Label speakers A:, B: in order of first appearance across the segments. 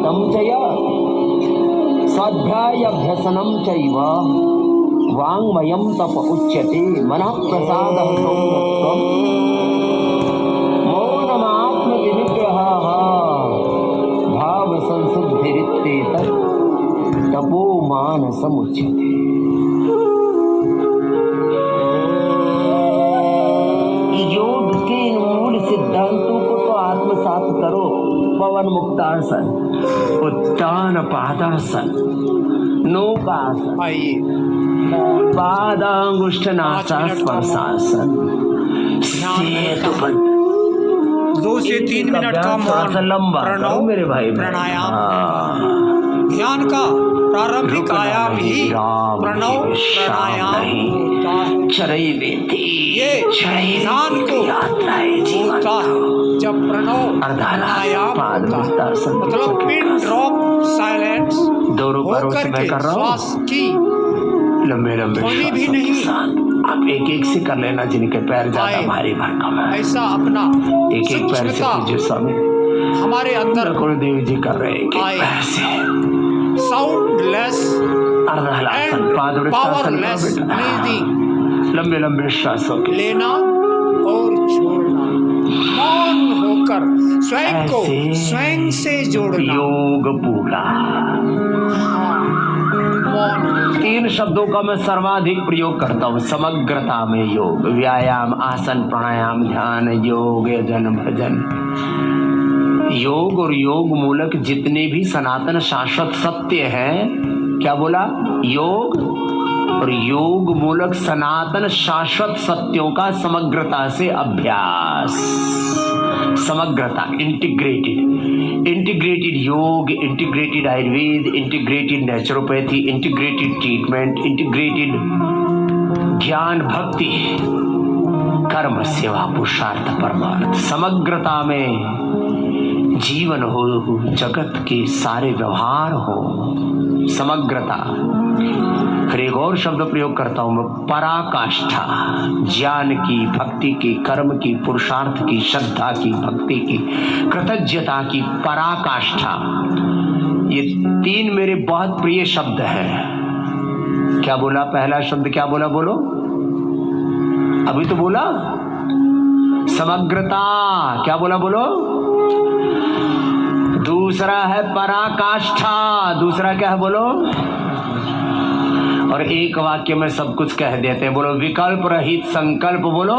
A: व्रतं चय स्वाध्यायाभ्यसनं चैव वाङ्मयं तप उच्यते मनः प्रसादः सौम्यत्वम् मौनमात्मविनिग्रहः भावसंशुद्धिरित्येतत् तपो मानसमुच्यते। योग के इन मूल सिद्धांतों को तो आत्मसात करो। पवन मुक्तासन, उत्तान पादासन, नौकासन, पादांगुष्ठ नासास्पर्शासन,
B: 2 से 3 मिनट का मौन
A: लंबा करो मेरे भाई।
B: प्राणायाम ध्यान का प्रारंभिक आयाम ही प्रणव प्राणायाम होता है। ये ध्यान को होता है जब प्रणव प्राणायाम होता है, मतलब पिन ड्रॉप साइलेंस होकर के श्वास की
A: लंबे लंबे
B: ध्वनि भी नहीं
A: आप एक एक से कर लेना, जिनके पैर ज्यादा भारी भरकम है
B: ऐसा अपना
A: एक एक पैर से कीजिए स्वामी।
B: हमारे अंदर
A: गुरुदेव जी कर रहे हैं
B: साउंडलेस एंड पावरलेस ब्रीदिंग,
A: लंबे लंबे श्वासों के
B: लेना और छोड़ना, मौन होकर स्वयं को स्वयं से जोड़ना।
A: योग पूरा। 3 शब्दों का मैं सर्वाधिक प्रयोग करता हूँ समग्रता में। योग, व्यायाम, आसन, प्राणायाम, ध्यान, योग, यजन, भजन। योग और योग मूलक जितने भी सनातन शाश्वत सत्य हैं, क्या बोला? योग और योग मूलक सनातन शाश्वत सत्यों का समग्रता से अभ्यास। समग्रता, इंटीग्रेटेड योग, integrated Ayurveda, integrated naturopathy, integrated treatment, integrated ज्ञान, भक्ति, कर्म, सेवा, पुरुषार्थ, परमार्थ। समग्रता में जीवन हो, जगत के सारे व्यवहार हो, समग्रता। फिर एक और शब्द प्रयोग करता हूं मैं, पराकाष्ठा। ज्ञान की, भक्ति की, कर्म की, पुरुषार्थ की, श्रद्धा की, भक्ति की, कृतज्ञता की पराकाष्ठा। ये 3 मेरे बहुत प्रिय शब्द हैं। क्या बोला? पहला शब्द क्या बोला? बोलो, अभी तो बोला समग्रता। क्या बोला? बोलो। दूसरा है पराकाष्ठा। दूसरा क्या है? बोलो। और एक वाक्य में सब कुछ कह देते हैं। बोलो, विकल्प रहित संकल्प। बोलो,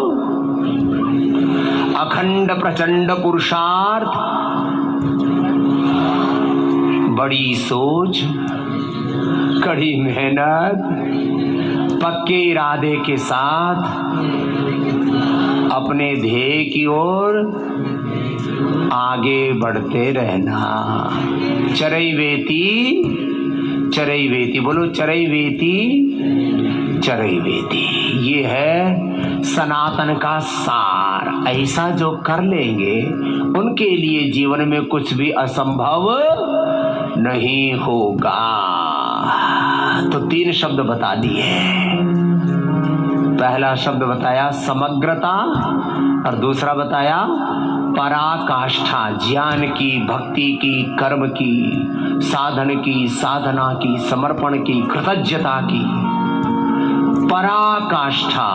A: अखंड प्रचंड पुरुषार्थ, बड़ी सोच, कड़ी मेहनत, पक्के इरादे के साथ अपने ध्येय की ओर आगे बढ़ते रहना। चरैवेति, चरैवेति। बोलो, चरैवेति, चरैवेति। ये है सनातन का सार। ऐसा जो कर लेंगे उनके लिए जीवन में कुछ भी असंभव नहीं होगा। तो 3 शब्द बता दिए। पहला शब्द बताया समग्रता, और दूसरा बताया पराकाष्ठा। ज्ञान की, भक्ति की, कर्म की, साधन की, साधना की, समर्पण की, कृतज्ञता की पराकाष्ठा।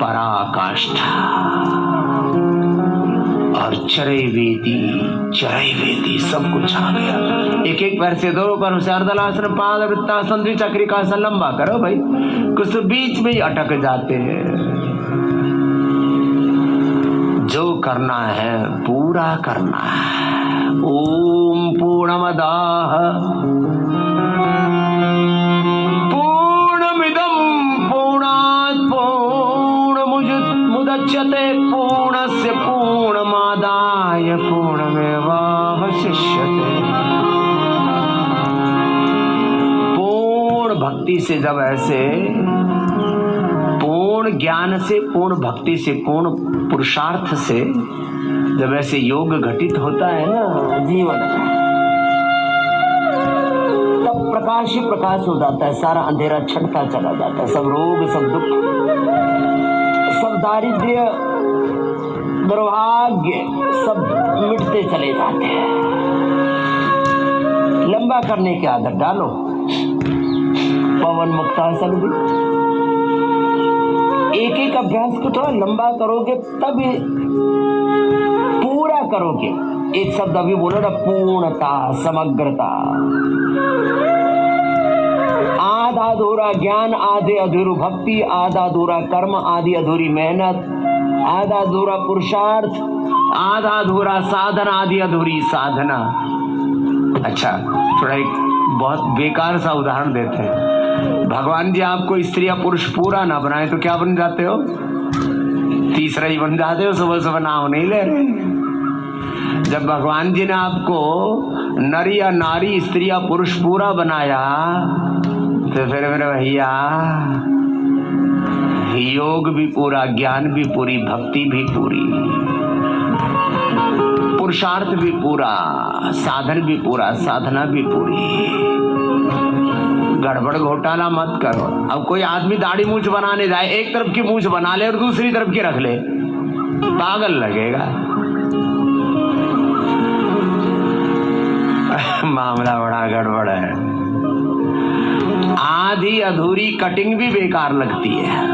A: पराकाष्ठा। और चरैवेति, चरैवेति, सब कुछ आ गया। एक एक पैर से, 2 पैरों से अर्धलासन, पाद वृत्तासन, द्विचक्रिकासन। लंबा करो भाई, कुछ बीच में ही अटक जाते हैं। जो करना है पूरा करना है। ओम पूर्णमदाः पूर्णमिदं पूर्णात् पूर्णमुदच्यते पूर्णस्य पूर्णमादाय पूर्णमेवावशिष्यते। पूर्ण भक्ति से जब ऐसे पूर्ण ज्ञान से, पूर्ण भक्ति से, पूर्ण पुरुषार्थ से जब ऐसे योग घटित होता है ना जीवन, तब प्रकाश ही प्रकाश हो जाता है। सारा अंधेरा छटता चला जाता है। सब रोग, सब दुख, सब दारिद्र्य, दुर्भाग्य सब मिटते चले जाते हैं। लंबा करने की आदत डालो। पवन मुक्तासन भी एक एक अभ्यास को थोड़ा लंबा करोगे तब पूरा करोगे। एक शब्द अभी बोलो ना, पूर्णता, समग्रता। आधा अधूरा ज्ञान, आधे अधूरी भक्ति, आधा अधूरा कर्म, आधी अधूरी मेहनत, आधा अधूरा पुरुषार्थ, आधा अधूरा साधना, आधी अधूरी साधना। अच्छा, थोड़ा एक बहुत बेकार सा उदाहरण देते हैं। भगवान जी आपको स्त्री या पुरुष पूरा ना बनाए तो क्या बन जाते हो? तीसरा ही बन जाते हो। सुबह सुबह नाम नहीं ले रहे। जब भगवान जी ने आपको नर या नारी, स्त्री या पुरुष पूरा बनाया तो फिर मेरे भैया योग भी पूरा, ज्ञान भी पूरी, भक्ति भी पूरी, पुरुषार्थ भी पूरा, साधन भी पूरा, साधना भी पूरी। गड़बड़ घोटाला मत करो। अब कोई आदमी दाढ़ी मूंछ बनाने जाए, एक तरफ की मूंछ बना ले और दूसरी तरफ की रख ले, पागल लगेगा। मामला बड़ा गड़बड़ है। आधी अधूरी कटिंग भी बेकार लगती है।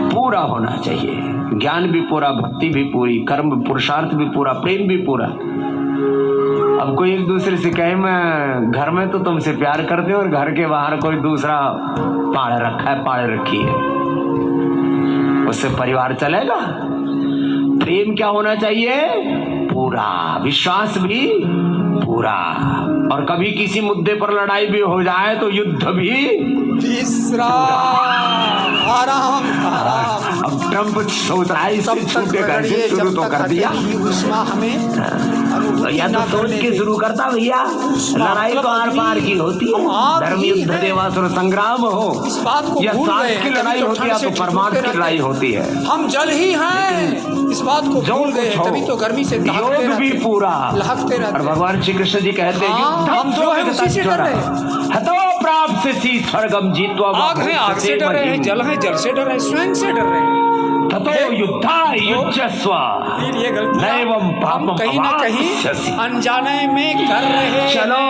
A: पूरा होना चाहिए, ज्ञान भी पूरा, भक्ति भी पूरी, कर्म, पुरुषार्थ भी पूरा, प्रेम भी पूरा। अब कोई एक दूसरे से कहे मैं घर में तो तुमसे प्यार करते हो और घर के बाहर कोई दूसरा पाड़ रखा है, पाड़ रखी है, उससे परिवार चलेगा? प्रेम क्या होना चाहिए? पूरा, विश्वास भी पूरा। और कभी किसी मुद्दे पर लड़ाई भी हो जाए तो युद्ध भी
B: आराम आराम।
A: अब ट्रम्प सोच रहा है इससे छूटे कैसे, शुरू तो कर दिया। या तो सोच के शुरू करता भैया, लड़ाई तो आर पार की होती है। धर्म युद्ध, देवासुर संग्राम हो या सांस की लड़ाई होती है तो परमार्थ की लड़ाई होती है।
B: हम जल ही हैं, इस बात को भूल गए, तभी तो गर्मी से
A: योग भी पूरा। और भगवान श्री कृष्ण जी कहते हैं
B: हम जो है उसी से डर रहे हैं।
A: हतो प्राप्त से स्वर्गम जीत्वा।
B: आग है, आग से डर रहे हैं, जल है, जल से डर रहे हैं, स्वयं से डर रहे हैं।
A: ततो युद्धा युज्यस्व नैवं पापम
B: कहीं ना कहीं अनजाने में कर रहे हैं।
A: चलो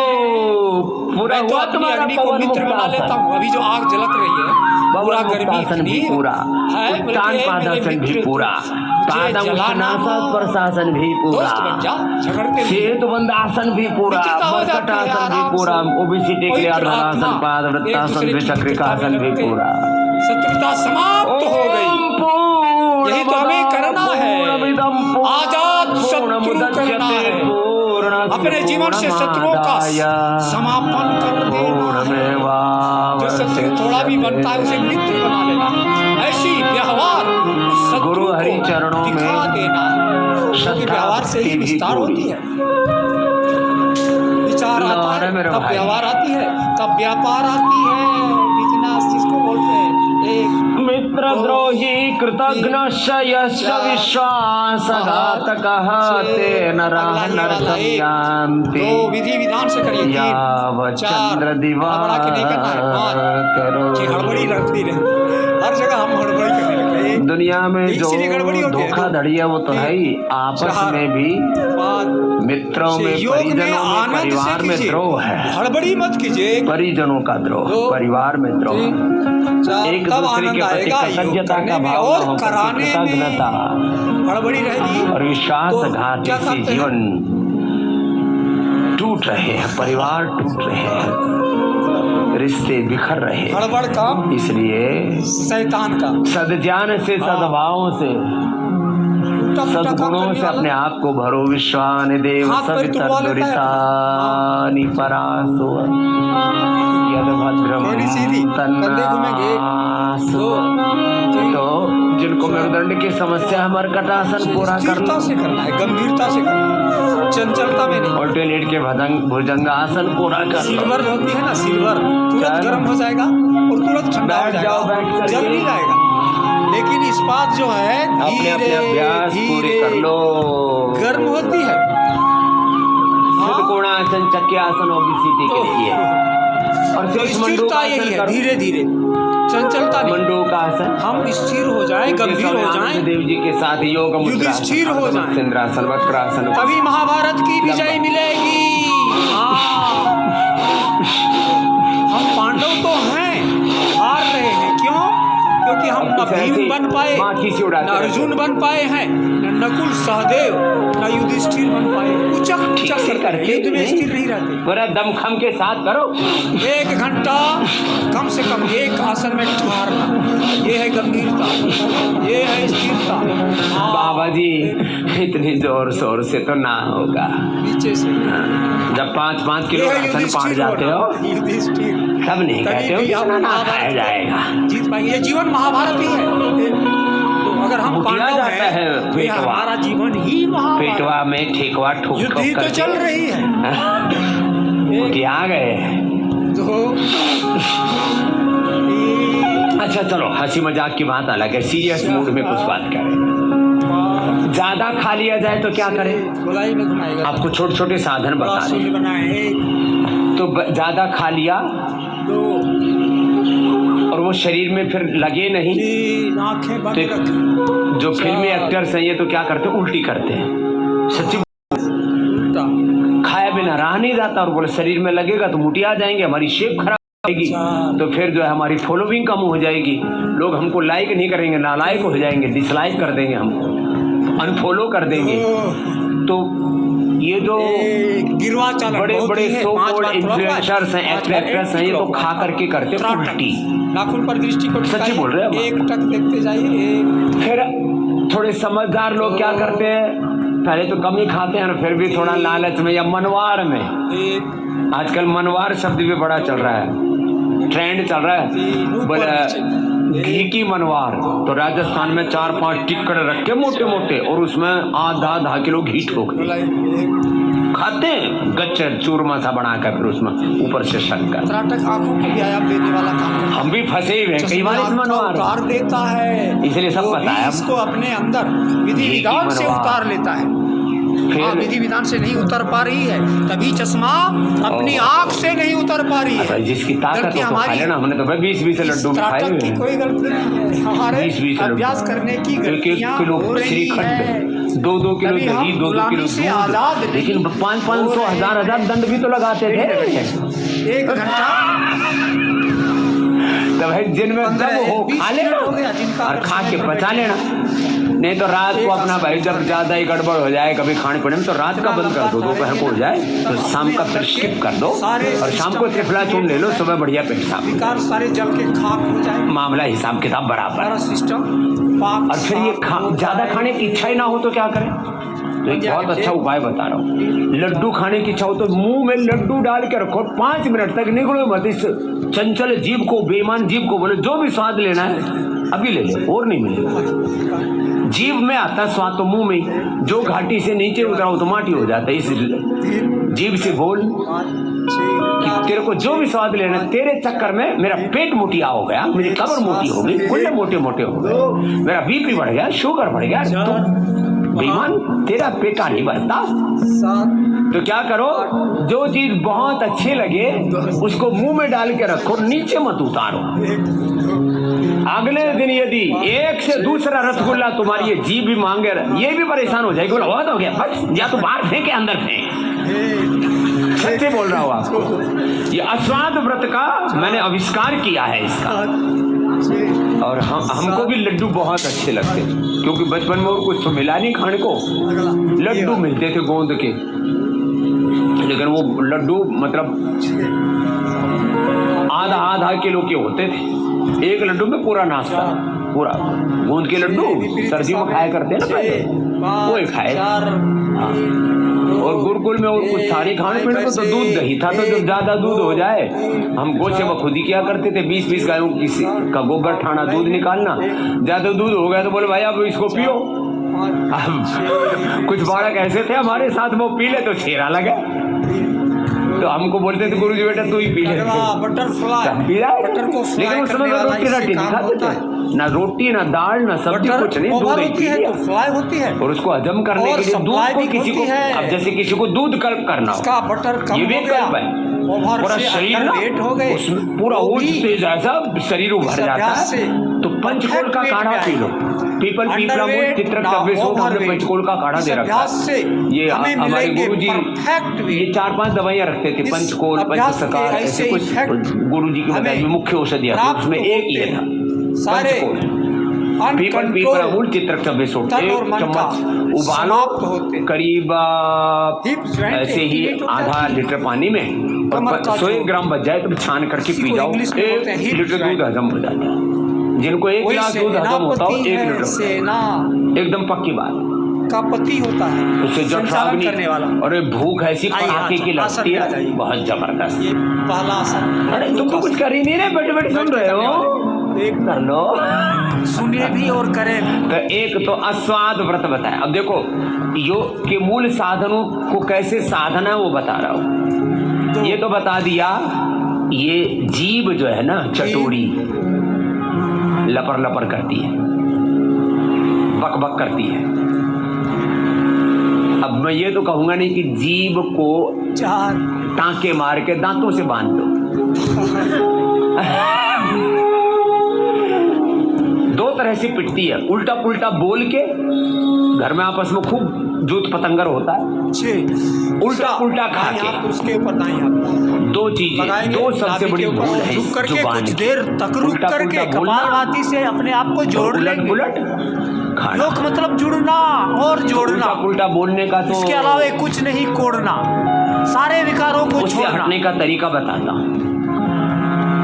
A: पूरा
B: मैं तो अपनी अग्नि को मित्र बना लेता हूँ। अभी जो आग झलक रही है, पूरा गर्मी
A: भी पूरा, उत्तान पादासन भी पूरा, पादमुष्णासन भी पूरा, सेतु बंदासन भी पूरा, मर्कटासन भी पूरा, ओबिसिटी के लिए आधारासन, पादवृत्तासन, द्विचक्रिकासन भी पूरा।
B: शत्रुता समाप्त हो गई। यही तो हमें करना है, आजाद शत्रु करना है। अपने जीवन से शत्रुओं का समापन कर देना। जो शत्रु थोड़ा भी बनता है उसे मित्र बना लेना। ऐसी व्यवहार
A: गुरु हरि चरणों में
B: दिखा देना, क्योंकि व्यवहार से ही विस्तार होती है। विचार आता है तब व्यवहार आती है, तब व्यापार आती है, बिजनेस जिसको बोलते हैं। एक
A: मित्रद्रोही कृतघ्नश्च यस्य विश्वासघातकः तेन नरकं यान्ति।
B: तो विधि विधान से करिए।
A: चंद्र दिवाकर
B: हड़बड़ी लगती रहती, हर जगह हम हड़बड़ी करने लगते।
A: दुनिया में जो धोखाधड़ी है वो तो है ही, आपस में भी मित्रों में, परिजनों में, परिवार में द्रोह है।
B: हड़बड़ी मत कीजिए,
A: परिजनों का द्रोह, परिवार में द्रोह, एक दूसरे के प्रति कृतज्ञता का भाव हो, कृतज्ञता
B: हड़बड़ी रहेगी
A: और विश्वासघात से जीवन टूट रहे हैं, परिवार टूट रहे हैं, रिश्ते बिखर रहे हैं।
B: हड़बड़ काम
A: इसलिए
B: शैतान का।
A: सद्ज्ञान से, सद्भाव से, सद्गुणों से अपने आप को भरो। विश्वानि देव सवितर्दुरितानि परासो यद्भद्रं तन्नासो। तो जिनको मेरुदंड की समस्या है, मर्कटासन पूरा करना
B: से करना है, गंभीरता से करना है, चंचलता में नहीं।
A: उल्टे लेट के भुजंगासन पूरा करना।
B: सिल्वर होती है ना, सिल्वर तुरंत गर्म हो जाएगा और तुरंत ठंडा हो जाएगा, जल नहीं जाएगा। लेकिन इस्पात जो है
A: धीरे अभ्यास पूरे कर लो,
B: गर्म होती है।
A: सिद्धकोणासन, चक्रासन ओबेसिटी के लिए, और
B: स्थिरता यही है, धीरे धीरे, चंचलता नहीं।
A: मंडूकासन,
B: हम स्थिर हो जाएं, गंभीर हो जाएं,
A: देव जी के साथ योग मुद्रा,
B: स्थिर हो जाएं,
A: चंद्रासन, वक्रासन,
B: तभी महाभारत की विजय मिलेगी। हम पांडव तो हैं, हार रहे हैं, क्यों? क्योंकि हम न भीम बन पाए, न अर्जुन बन पाए हैं, न नकुल सहदेव, न युधिष्ठिर बन पाए। उचक करके युद्ध में स्थिर नहीं रहते।
A: पूरा दमखम के साथ करो।
B: 1 घंटा कम से कम एक आसन में ठहरना, ये है गंभीरता, ये है स्थिरता।
A: बाबा जी इतनी जोर शोर से तो ना होगा,
B: नीचे से
A: जब 5-5 किलो आसन पाट जाते हो तब नहीं कहते हो कि ना खाया जाएगा।
B: जीत पाएंगे। ये जीवन महाभारत ही है। तो अगर हम पांडव
A: जाता है
B: तो हमारा जीवन ही महाभारत।
A: पेटवा में ठेकवा ठोक
B: युद्ध ही तो चल रही है।
A: आ गए
B: तो
A: अच्छा चलो, हंसी मजाक की बात अलग है, सीरियस मूड में कुछ बात करें। ज्यादा खा लिया जाए तो क्या करें?
B: गोलाई में घुमाएगा।
A: आपको छोटे छोटे साधन बता दें। तो ज्यादा खा लिया और वो शरीर में फिर लगे नहीं, तो जो फिल्मी एक्टर्स हैं ये तो क्या करते हैं, उल्टी करते हैं। सच्ची खाया बिना रहा नहीं जाता, और बोले शरीर में लगेगा तो मुटिया जाएंगे, हमारी शेप खराब जाएगी, तो फिर जो है हमारी फॉलोइंग कम हो जाएगी, लोग हमको लाइक नहीं करेंगे, नालायक हो जाएंगे, डिसलाइक कर देंगे, हमको अनफॉलो कर देंगे। तो ये जो बड़े बड़े सो कॉल्ड इन्फ्लुएंसर्स हैं, एक्ट्रेस हैं, ये तो खा करके करते उल्टी।
B: नाखून पर दृष्टि को
A: सच्ची बोल रहे हैं।
B: एक टक देखते जाइए।
A: फिर थोड़े समझदार लोग क्या करते हैं, पहले तो कम ही खाते हैं, फिर भी थोड़ा लालच में या मनवार में, आजकल मनवार शब्द भी बड़ा चल रहा है, ट्रेंड चल रहा है, बोले घी की मनवार। तो राजस्थान में 4-5 टिक्कड़ रख के मोटे मोटे, और उसमें आधा किलो घी ठोक खाते हैं, गच्चर चूरमा सा बनाकर, फिर उसमें ऊपर से शक्कर।
B: आंखों को व्यायाम देने वाला काम
A: हम भी फंसे हुए हैं कई बार इस मनवार,
B: उतार देता है,
A: इसलिए सब पता है,
B: इसको अपने अंदर विधि विधान से उतार लेता है। विधि विधान से नहीं उतर पा रही है, तभी चश्मा अपनी आंख से नहीं उतर पा रही है।
A: जिसकी ताकत है हमारी, हमने तो 20-20 लड्डू खाए हुए हैं।
B: कोई गलती नहीं है, हमारे अभ्यास करने की गलतियां हो रही है।
A: 2-2 किलो दही, 2-2 किलो दूध, लेकिन 500-500, 1000 दंड भी तो लगाते थे।
B: 1 घंटा
A: तो भाई जिनमें दम हो खा लेना और खा के पचा लेना, नहीं तो रात को अपना भाई जब ज्यादा ही गड़बड़ हो जाए कभी खाने पीने में, तो रात का बंद कर दो, दोपहर को हो जाए तो शाम का फिर स्किप कर दो, और शाम को त्रिफला चूर्ण ले लो, सुबह बढ़िया पेट साफ,
B: सारे जल के खाक हो जाए,
A: मामला हिसाब किताब बराबर
B: सिस्टम।
A: और फिर ये ज्यादा खाने की इच्छा ही ना हो तो क्या करें? तो एक बहुत अच्छा उपाय बता रहा हूँ। लड्डू खाने की इच्छा हो तो मुंह में लड्डू डाल के रखो, 5 मिनट तक निकलो मत इस चंचल जीभ को, बेईमान जीभ को, बोले जो भी स्वाद लेना है अभी ले लो, और नहीं मिलेगा। जीभ में आता स्वाद तो मुंह में, जो घाटी से नीचे उतरा हो तो माटी हो जाता है। इस जीभ से बोल कि तेरे को जो भी स्वाद लेना, तेरे चक्कर में मेरा पेट मोटिया हो गया, मेरी कमर मोटी हो गई, गुल्ले मोटे मोटे हो गए, मेरा बीपी बढ़ गया, शुगर बढ़ गया, बेईमान तेरा पेटा नहीं भरता। तो क्या करो, जो चीज बहुत अच्छे लगे उसको मुंह में डाल के रखो, नीचे मत उतारो। अगले दिन यदि एक से दूसरा रसगुल्ला तुम्हारी ये जीभ भी मांगे, ये भी परेशान हो जाएगी, बोला बहुत हो गया, बस या तो बाहर फेंक के अंदर फेंक। सच्चे बोल रहा हूँ आपको, ये अस्वाद व्रत का मैंने आविष्कार किया है इसका। और हमको भी लड्डू बहुत अच्छे लगते, क्योंकि बचपन में और कुछ तो मिला नहीं खाने को, लड्डू मिलते थे गोंद के, लेकिन वो लड्डू मतलब आधा किलो के होते थे, एक लड्डू में पूरा नाश्ता, पूरा गोंद के लड्डू सर्दियों में खाया करते हैं ना पहले, वो ही खाए। और गुरुकुल में और कुछ सारी खाने पीने को तो दूध दही था, तो जब ज्यादा दूध हो जाए हम गोसे में खुद ही क्या करते थे, 20-20 गायों किसी का गोबर ठाना, दूध निकालना, ज्यादा दूध हो गया तो बोले भाई अब इसको पियो। कुछ बालक ऐसे थे हमारे साथ, वो पी ले तो छेरा लगे, तो हमको बोलते थे गुरुजी बेटा तू ही पी ले, लेकिन उस समय रोटी राटी नहीं खाते थे, ना रोटी ना दाल ना सब्जी, कुछ नहीं, दूध
B: होती है,
A: और उसको हजम करने के लिए दूध को किसी को, अब जैसे किसी को दूध कल्प करना हो, ये भी कल्प है,
B: ओवर
A: पूरा
B: से
A: शरीर ना
B: अंडरवेट हो गए,
A: उसमें पूरा
B: वो
A: ऊर्ज
B: भी
A: तेज ऐसा शरीर उभर
B: इस
A: जाता
B: अभ्यास से
A: है। तो पंचकोल का
B: perfect
A: काढ़ा
B: weight
A: P low, people Pipra मूल
B: अंडरवेट
A: चित्रक
B: ना
A: चव्वे सोट हमने
B: ओवरवेट।
A: पंचकोल का काढ़ा
B: इस
A: दे रखा
B: अभ्यास से
A: है। ये
B: हमें
A: हमारे
B: मिलेंगे
A: गुरु जी
B: perfect
A: ये
B: weight।
A: 4-5 दवाइयां रखते थे,
B: इस
A: पंचकोल
B: अभ्यास के
A: पंचसकार
B: ऐसे
A: ऐसे कुछ
B: effect
A: गुरु जी की बताई
B: हमें
A: मुख्य औषधियां थी,
B: प्राप्त
A: उसमें एक
B: होते
A: ये था
B: हैं। सारे
A: पंचकोल। पीपल पीपरा मूल चित्रक चव्वे सोट
B: तन और
A: 1
B: मन का
A: चम्मच
B: समाप्त
A: उबालो
B: होते हैं।
A: करीब
B: Hips joint
A: ऐसे ही
B: activate हो
A: आधा
B: जाती है।
A: लीटर पानी में
B: कमर का
A: 100
B: जो-
A: ग्राम बच जाए तो छान करके
B: इसी
A: पी
B: को
A: जाओ,
B: इंग्लिश में बोलते हैं
A: 1
B: hip
A: लीटर
B: joint।
A: दूध हजम हो जाता है। जिनको 1
B: वही
A: गिलास दूध हजम होता हो
B: सेनापति
A: 1
B: है,
A: लीटर
B: सेना
A: एकदम पक्की बात।
B: का पति होता है,
A: उससे जो
B: संचालन करने वाला।
A: और भूख ऐसी
B: आइए,
A: पटाखे की
B: आसन
A: लगती
B: में आ
A: है,
B: जाइए।
A: बहुत जबरदस्त।
B: ये पहला आसन।
A: अरे तुम तो कुछ कर ही नहीं रहे, बैठे बैठे सुन रहे हो,
B: एक
A: कर लो।
B: सुनिए भी और करें भी।
A: तो एक तो अस्वाद व्रत बताया। अब देखो योग के मूल साधनों को कैसे साधना है वो बता रहा हूँ। ये तो बता दिया, ये जीभ जो है ना चटोरी लपर लपर करती है, बक बक करती है। अब मैं ये तो कहूंगा नहीं कि जीभ को
B: 4
A: टांके मार के दांतों से बांध दो। 2 तरह से पिटती है, उल्टा पुल्टा बोल के, घर में आपस में खूब जूत पतंगर होता है,
B: 6
A: उल्टा पुल्टा खा
B: दाएं हाथ
A: के।
B: उसके ऊपर दाएं हाथ
A: 2 चीजें,
B: लगाएंगे,
A: 2 सबसे
B: नाभि
A: बड़ी
B: के ऊपर
A: भूल है
B: झुक करके
A: जुबान
B: कुछ
A: की।
B: देर तक रुक
A: उल्टा
B: करके
A: पुल्टा बोलना,
B: कपालभाति से अपने आप को जोड़
A: उलट
B: लेंगे।
A: पुलट खाना।
B: योग मतलब जुड़ना और जोड़ना,
A: उल्टा पुल्टा बोलने का तो
B: इसके अलावा कुछ नहीं कोड़ना, सारे विकारों को
A: उससे
B: छोड़ना।
A: हटने का तरीका बताता हूँ।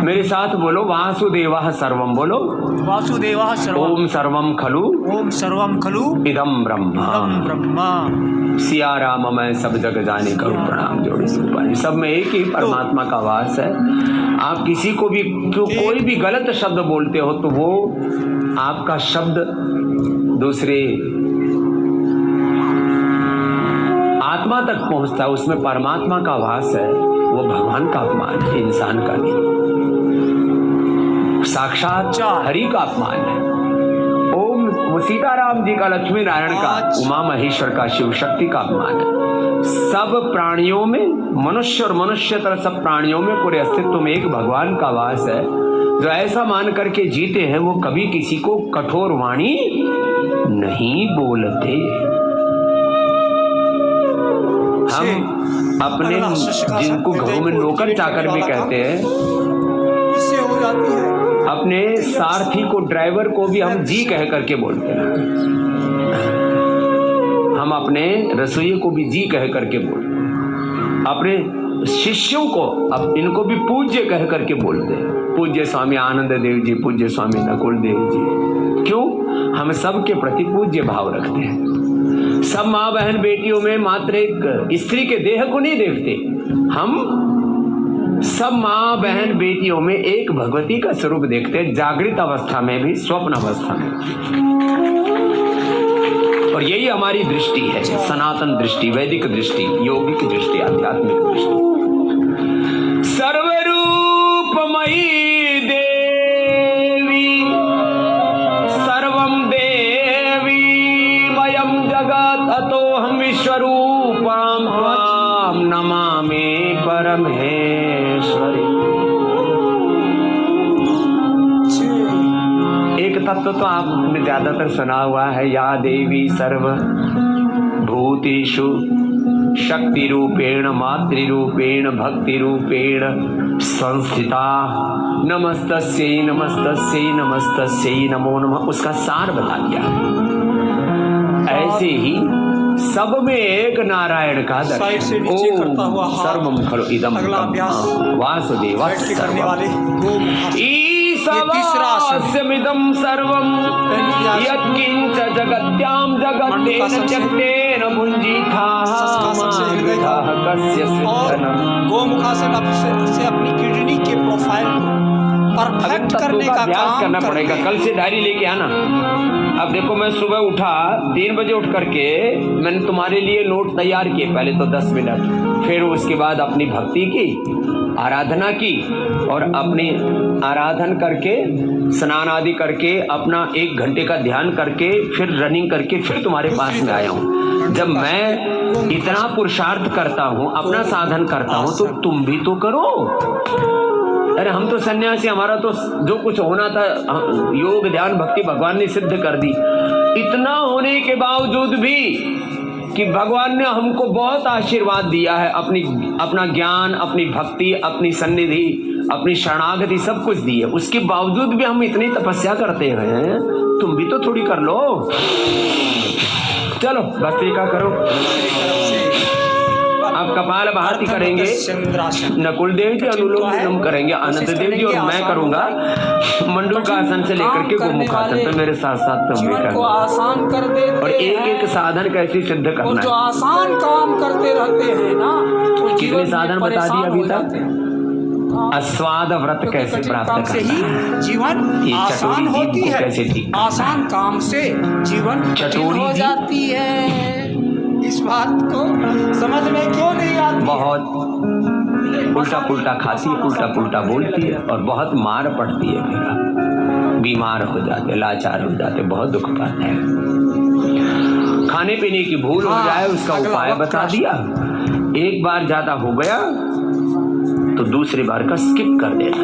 A: मेरे साथ बोलो, वासुदेवः सर्वम बोलो।
B: वासुदेवः सर्वम
A: ओम सर्वम खलु
B: ओम सर्वम खलु
A: इदम ब्रह्मा।
B: इदं ब्रह्मा।
A: सिया राम मैं सब जग जाने करूं प्रणाम जोड़ी सुपारी। सब में एक ही परमात्मा का वास है। आप किसी को भी कोई भी गलत शब्द बोलते हो तो वो आपका शब्द दूसरे आत्मा तक पहुंचता है, उसमें परमात्मा का वास है। वो भगवान का अपमान है, इंसान का नहीं। साक्षात हरि का अपमान है। ओम वो सीताराम जी का, लक्ष्मी नारायण का, उमा महेश्वर का, शिव शक्ति का अपमान है। सब प्राणियों में, मनुष्य और मनुष्यतर सब प्राणियों में, पूरे अस्तित्व में एक भगवान का वास है। जो ऐसा मान करके जीते हैं वो कभी किसी को कठोर वाणी नहीं बोलते। हम अपने जिनको घरों में नौकर चाकर भी कहते हैं,
B: इससे हो जाती है।
A: अपने सारथी को, ड्राइवर को भी हम जी कह करके बोलते हैं। हम अपने रसोइये को भी जी कह करके बोलते हैं। अपने शिष्यों को, अब इनको भी पूज्य कह करके बोलते हैं। पूज्य स्वामी आनंद देव जी, पूज्य स्वामी नकुल देव जी। क्यों? हम सबके प्रति पूज्य भाव रखते हैं। सब माँ बहन बेटियों में मात्र एक स्त्री के देह को नहीं देखते। हम सब माँ बहन बेटियों में एक भगवती का स्वरूप देखते हैं, जागृत अवस्था में भी, स्वप्न अवस्था में। और यही हमारी दृष्टि है, सनातन दृष्टि, वैदिक दृष्टि, योगिक दृष्टि, आध्यात्मिक दृष्टि। सर्वरूपमयी देवी सर्वं देवी मयं जगत् अतोऽहं विश्वरूपां त्वां नमामि परमेश्वरी। एक तत्व तो आपने ज्यादातर सुना हुआ है, या देवी सर्व भूतेषु शक्ति रूपेण मातृरूपेण भक्ति रूपेण संस्थिता नमस्तस्यै नमस्तस्यै नमस्तस्यै नमो नमः। उसका सार बता दिया। ऐसे ही सब में एक नारायण का
B: साइड से नीचे करता हुआ हाथ।
A: सर्वम खलु इदम
B: अगला अभ्यास
A: वासुदेव
B: बैठ के करने वाले गोमुख।
A: ईशवास्यमिदं सर्वं यत्किंच जगत्यां जगत्तेन त्यक्तेन मुञ्जीथाः मानविदः कस्य सिद्धनं।
B: गोमुखासन से अपनी किडनी के प्रोफाइल को परफेक्ट करने का
A: अभ्यास
B: काम
A: करना
B: करते
A: पड़ेगा।
B: हैं।
A: कल से डायरी लेके आना। अब देखो, मैं सुबह उठा 3 बजे उठ करके मैंने तुम्हारे लिए नोट तैयार किए। पहले तो 10 मिनट, फिर उसके बाद अपनी भक्ति की, आराधना की, और अपनी आराधन करके स्नान आदि करके अपना 1 घंटे का ध्यान करके फिर रनिंग करके फिर तुम्हारे पास में आया हूँ। जब मैं इतना पुरुषार्थ करता हूँ, अपना साधन करता हूँ, तो तुम भी तो करो। अरे हम तो सन्यासी, हमारा तो जो कुछ होना था योग ध्यान भक्ति भगवान ने सिद्ध कर दी। इतना होने के बावजूद भी कि भगवान ने हमको बहुत आशीर्वाद दिया है, अपना ज्ञान, अपनी भक्ति, अपनी सन्निधि, अपनी शरणागति सब कुछ दी है, उसके बावजूद भी हम इतनी तपस्या करते हैं। तुम भी तो थोड़ी कर लो। चलो भस्त्रिका करो। अब कपाल भारती करेंगे, नकुल देव जी अनुलोम विलोम करेंगे, आनंद देव जी, और मैं करूंगा मंडूकासन से लेकर के गोमुखासन। तो मेरे साथ साथ तुम भी करना।
B: आसान कर देते
A: और एक साधन कैसे सिद्ध करना
B: जो
A: है।
B: आसान काम करते रहते हैं ना,
A: कितने साधन बता दिए अभी तक। अस्वाद व्रत कैसे प्राप्त
B: काम से
A: करना
B: ही
A: है,
B: जीवन
A: ये
B: आसान
A: चटोरी
B: होती
A: जीभ को
B: है।
A: कैसे ठीक करना है।
B: आसान काम से जीवन कठिन
A: चटोरी
B: हो
A: जीभ।
B: जाती है। इस बात को समझ में क्यों नहीं आती?
A: बहुत उल्टा पुल्टा खाती है, उल्टा पुल्टा बोलती है, और बहुत मार पड़ती है। फिर बीमार हो जाते, लाचार हो जाते, बहुत दुख पाते हैं। खाने पीने की भूल हो जाए, उसका उपाय बता दिया। एक बार ज्यादा हो गया तो दूसरी बार का स्किप कर देना।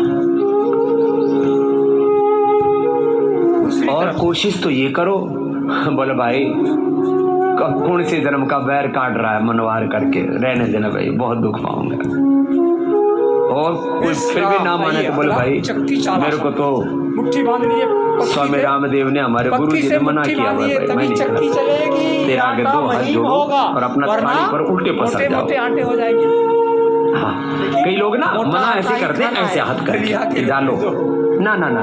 A: और कोशिश तो ये करो, बोले भाई कौन से जन्म का बैर काट रहा है मनवार करके, रहने देना भाई, बहुत दुख पाऊंगा। और कोई फिर भी ना माने तो बोले भाई मेरे को तो
B: मुट्ठी बांध लिए
A: स्वामी रामदेव ने, हमारे गुरु जी ने मना किया हुआ है भाई, मैं नहीं करता। तेरा आगे 2 हाथ जोड़ो और अपना थाली पर उल्टे पसर जाओ।
B: आटे हो जाएंगे।
A: हाँ, कई लोग ना मना ऐसे करते हैं, ऐसे हाथ करके डालो। ना ना ना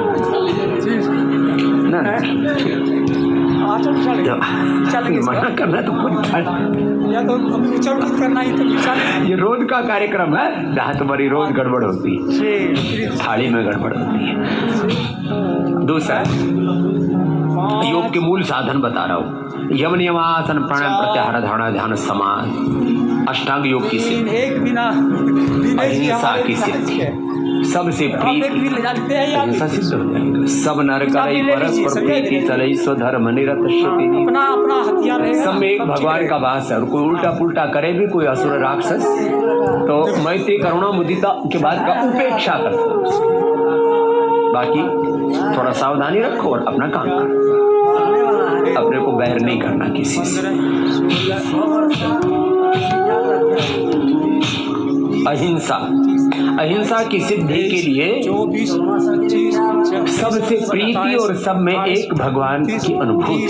A: ना ना, मना करना तो
B: या तो उछल कूद करना ही तो
A: ये रोज का कार्यक्रम है जहाँ तुम्हारी रोज गड़बड़ होती है, थाली में गड़बड़ होती है। दूसरा योग के मूल साधन बता रहा हूँ। यम नियमासन प्राणायाम प्रत्याहार धारणा ध्यान समाधि अष्टांग योग की सिद्धि, अहिंसा की सिद्धि, सबसे प्रीति, अहिंसा सिद्ध हो जाएगा। सब नर करे परस्पर प्रीति चले स्वधर्म निरत श्रुति।
B: अपना हथियार है।
A: सब में एक भगवान का वास है, और कोई उल्टा पुल्टा करे भी, कोई असुर राक्षस, तो मैत्री करुणा मुदिता के बाद का उपेक्षा करता। बाकी थोड़ा सावधानी रखो और अपना काम करो, अपने को बैर नहीं करना किसी से। अहिंसा, अहिंसा की सिद्धि के लिए सबसे प्रीति और सब में एक भगवान की अनुभूति।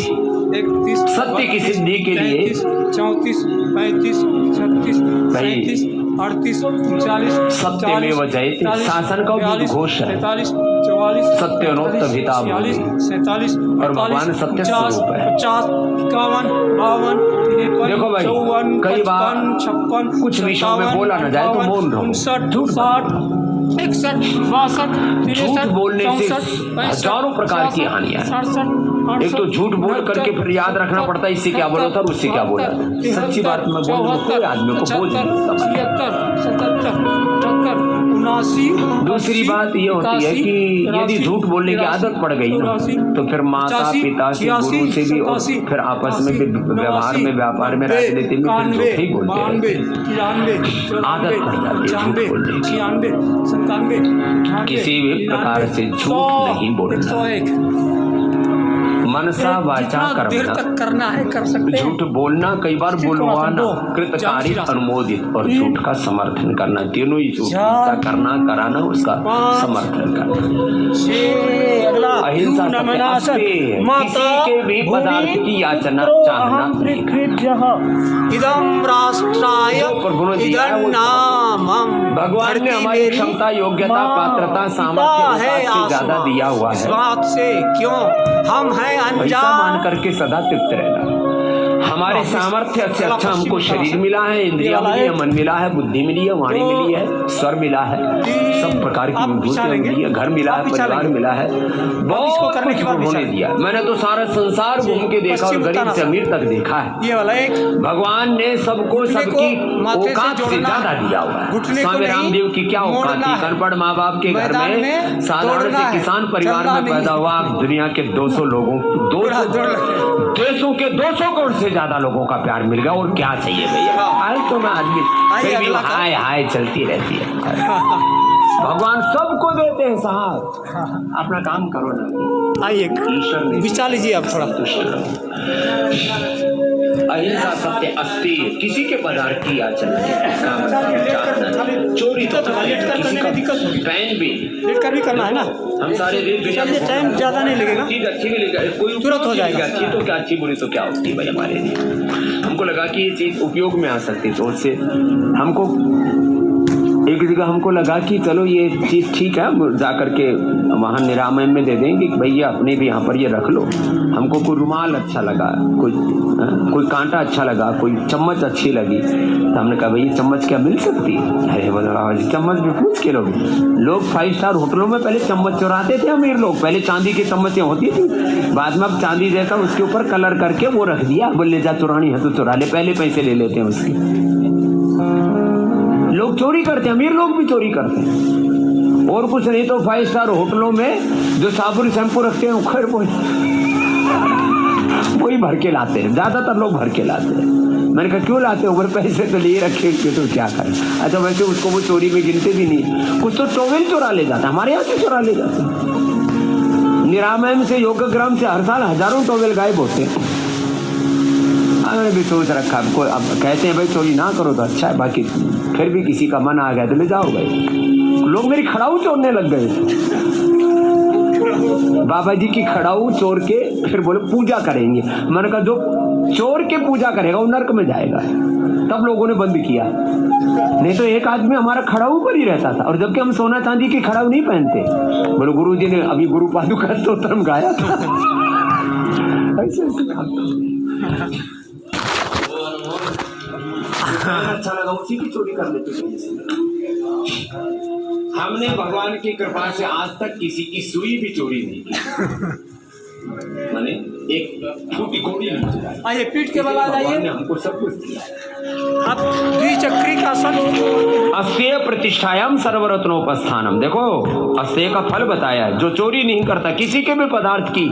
A: सत्य की सिद्धि के लिए
B: 34, 35, 36, 37, 38, 39,
A: सत्य में वह जयते, शासन का उद्घोष है।
B: 43, 44,
A: सत्योनोत्तभिता
B: 46, 47,
A: और भगवान सत्य स्वरूप है।
B: 50, 51, 52, 53,
A: देखो भाई,
B: 54,
A: कई बार
B: 56,
A: कुछ विषयों में बोला न जाए तो मौन रहो।
B: 59,
A: झूठ
B: 60, 61, 62,
A: झूठ बोलने से हजारों प्रकार की हानियां हैं। एक तो झूठ बोल करके फिर याद रखना पड़ता है इससे क्या बोला था, उससे क्या बोला था। सच्ची बात मैं बोल कोई आदमी को बोल नहीं सकता। दूसरी बात ये होती है कि यदि झूठ बोलने की आदत पड़ गई ना, तो फिर माता पिता से, गुरु से भी, और फिर आपस में भी व्यवहार में, व्यापार में, राजनीति में फिर झूठ ही बोलते हैं। आदत पड़ जाती है झूठ बोलने की। किसी भी प्रकार से झूठ नहीं बोलना। मनसा वाचा
B: करना है, कर सकते हैं।
A: झूठ बोलना, कई बार बुलवाना, कृतकारी, अनुमोदित और झूठ का समर्थन करना, तीनों ही झूठ का करना, कराना, उसका समर्थन करना। अहिंसा किसी के भी पदार्थ की याचना चाहना नहीं करना।
B: इदं राष्ट्राय इदं नामम।
A: भगवान ने हमारी क्षमता, योग्यता, पात्रता, सामर्थ्य से ज्यादा दिया हुआ
B: इस
A: है।
B: बात से क्यों हम हैं
A: ऐसा
B: अनजान।
A: मान करके सदा तृप्त रहना। हमारे हमारे सामर्थ्य से अच्छा हमको शरीर मिला है, इंद्रिया मिली है, मन मिला है, बुद्धि मिली है, वाणी मिली है, स्वर मिला है, सब प्रकार की विभूतियां मिली है, घर मिला है, परिवार मिला है, बहुत कुछ उन्होंने दिया। मैंने तो सारा संसार घूम के देखा और गरीब से अमीर तक देखा है।
B: ये वाला एक
A: भगवान ने सबको सबकी औकात से ज्यादा दिया हुआ है। स्वामी रामदेव की क्या औकात थी, अनपढ़ माँ बाप के घर में साधारण से किसान परिवार में पैदा हुआ, दुनिया के 200 लोगों 200 देशों के 200 करोड़ से ज्यादा लोगों का प्यार मिल गया। और क्या चाहिए भैया, हाय तो मैं आदमी फिर भी हाय हाय चलती रहती है। भगवान सबको देते हैं साहब, अपना काम करो ना।
B: आइए विचार लीजिए आप थोड़ा।
A: अहिंसा सत्य अस्ति, किसी के पदार्थ की याचना चोरी तो किसी का पैन भी
B: कर भी करना है ना।
A: हम सारे
B: टाइम ज्यादा नहीं लगेगा,
A: चीज अच्छी भी लगेगा, कोई
B: तुरंत हो जाएगा।
A: अच्छी तो क्या, अच्छी बुरी तो क्या होती है भाई हमारे लिए। हमको लगा कि ये चीज उपयोग में आ सकती, तो उससे हमको एक जगह हमको लगा कि चलो ये चीज़ ठीक है, जा करके वहाँ निरामय में दे देंगे कि भैया अपने भी यहाँ पर ये रख लो। हमको कोई रुमाल अच्छा लगा, कोई कांटा अच्छा लगा, कोई चम्मच अच्छी लगी, तो हमने कहा भैया चम्मच क्या मिल सकती है? अरे बोला चम्मच भी पूछ के लोग 5 स्टार होटलों में पहले चम्मच चुराते थे अमीर लोग। पहले चांदी की चम्मचें होती थी, बाद में अब चांदी जैसा उसके ऊपर कलर करके वो रख दिया, बोले जा चुरानी है तो चुरा ले, पहले पैसे ले लेते हैं उसके। लोग चोरी करते हैं, अमीर लोग भी चोरी करते हैं। और कुछ नहीं तो 5 स्टार होटलों में जो साबुन शैम्पू रखते हैं खैर वही भर के लाते हैं, ज्यादातर लोग भर के लाते हैं। मैंने कहा क्यों लाते हो? पैसे तो लिए रखे उसके, तो क्या करें। अच्छा वैसे उसको वो चोरी में गिनते भी नहीं, कुछ तो टॉवेल चुरा ले जाता, हमारे यहाँ से चुरा ले जाते। निरामयम से योगग्राम से हर साल हजारों टॉवेल गायब होते हैं। मैंने भी सोच रखा, अब कहते हैं भाई चोरी ना करो तो अच्छा है, बाकी फिर भी किसी का मन आ गया तो ले जाओ भाई। लोग मेरी खड़ाऊ चोरने लग गए, बाबा जी की खड़ाऊ चोर के फिर बोले पूजा करेंगे। मैंने कहा जो चोर के पूजा करेगा वो नर्क में जाएगा। तब लोगों ने बंद किया, नहीं तो एक आदमी हमारा खड़ाऊ पर ही रहता था, और जबकि हम सोना चांदी की खड़ाऊ नहीं पहनते। बोले गुरु जी ने अभी गुरु पादुका स्तोत्रम गाया था। ऐसे अच्छा लगा, उसी की चोरी कर लेते थे। हमने भगवान की कृपा से आज तक किसी की सुई भी चोरी नहीं की। माने एक फूटी कोड़ी नहीं चुराई।
B: आइए पीठ के बल आ जाइए,
A: हमको सब कुछ दिया।
B: अब द्विचक्री का आसन।
A: अस्तेय प्रतिष्ठायाम सर्वरत्नोपस्थानम। देखो अस्तेय का फल बताया है, जो चोरी नहीं करता, किसी के भी पदार्थ की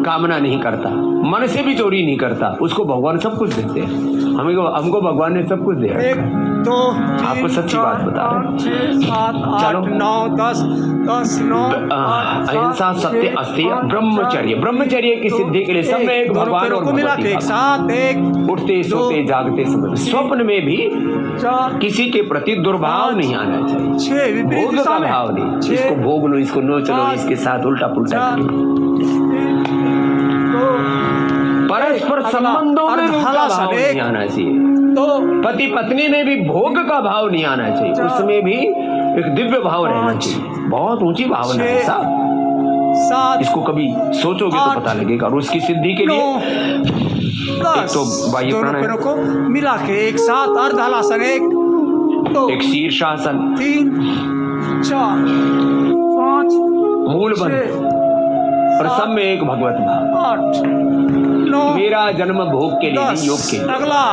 A: कामना नहीं करता, मन से भी चोरी नहीं करता, उसको भगवान सब कुछ देते हैं। हमको भगवान ने सब कुछ दिया।
B: 1 2
A: आपको सच्ची बात बता रहे हैं।
B: 6 7 8 9 10 10 9
A: अहिंसा सत्य अस्तेय ब्रह्मचर्य। ब्रह्मचर्य की सिद्धि के लिए सब में एक भगवान और
B: मिला के एक साथ, एक
A: उठते सोते जागते समय स्वप्न में भी
B: 4
A: किसी के प्रति दुर्भाव नहीं आना चाहिए।
B: 6 विपरीत
A: भोग
B: दिशा
A: का
B: में,
A: भाव नहीं, इसको भोग लो, इसको नो चलो, इसके साथ उल्टा पुल्टा परस्पर संबंधों में भोग का भाव नहीं आना चाहिए।
B: तो
A: पति पत्नी में भी भोग का भाव नहीं आना चाहिए, उसमें भी एक दिव्य भाव रहना चाहिए। बहुत ऊंची भावना है साहब,
B: 7
A: इसको कभी सोचोगे तो पता लगेगा। और उसकी सिद्धि के लिए एक तो वायु प्राणायाम
B: को मिला के एक साथ अर्ध हलासन, 1 2
A: एक शीर्षासन,
B: 3 4 5
A: मूल बंध, और सब में एक भगवत भाव।
B: 8 9
A: मेरा जन्म भोग के लिए नहीं, योग के लिए।
B: अगला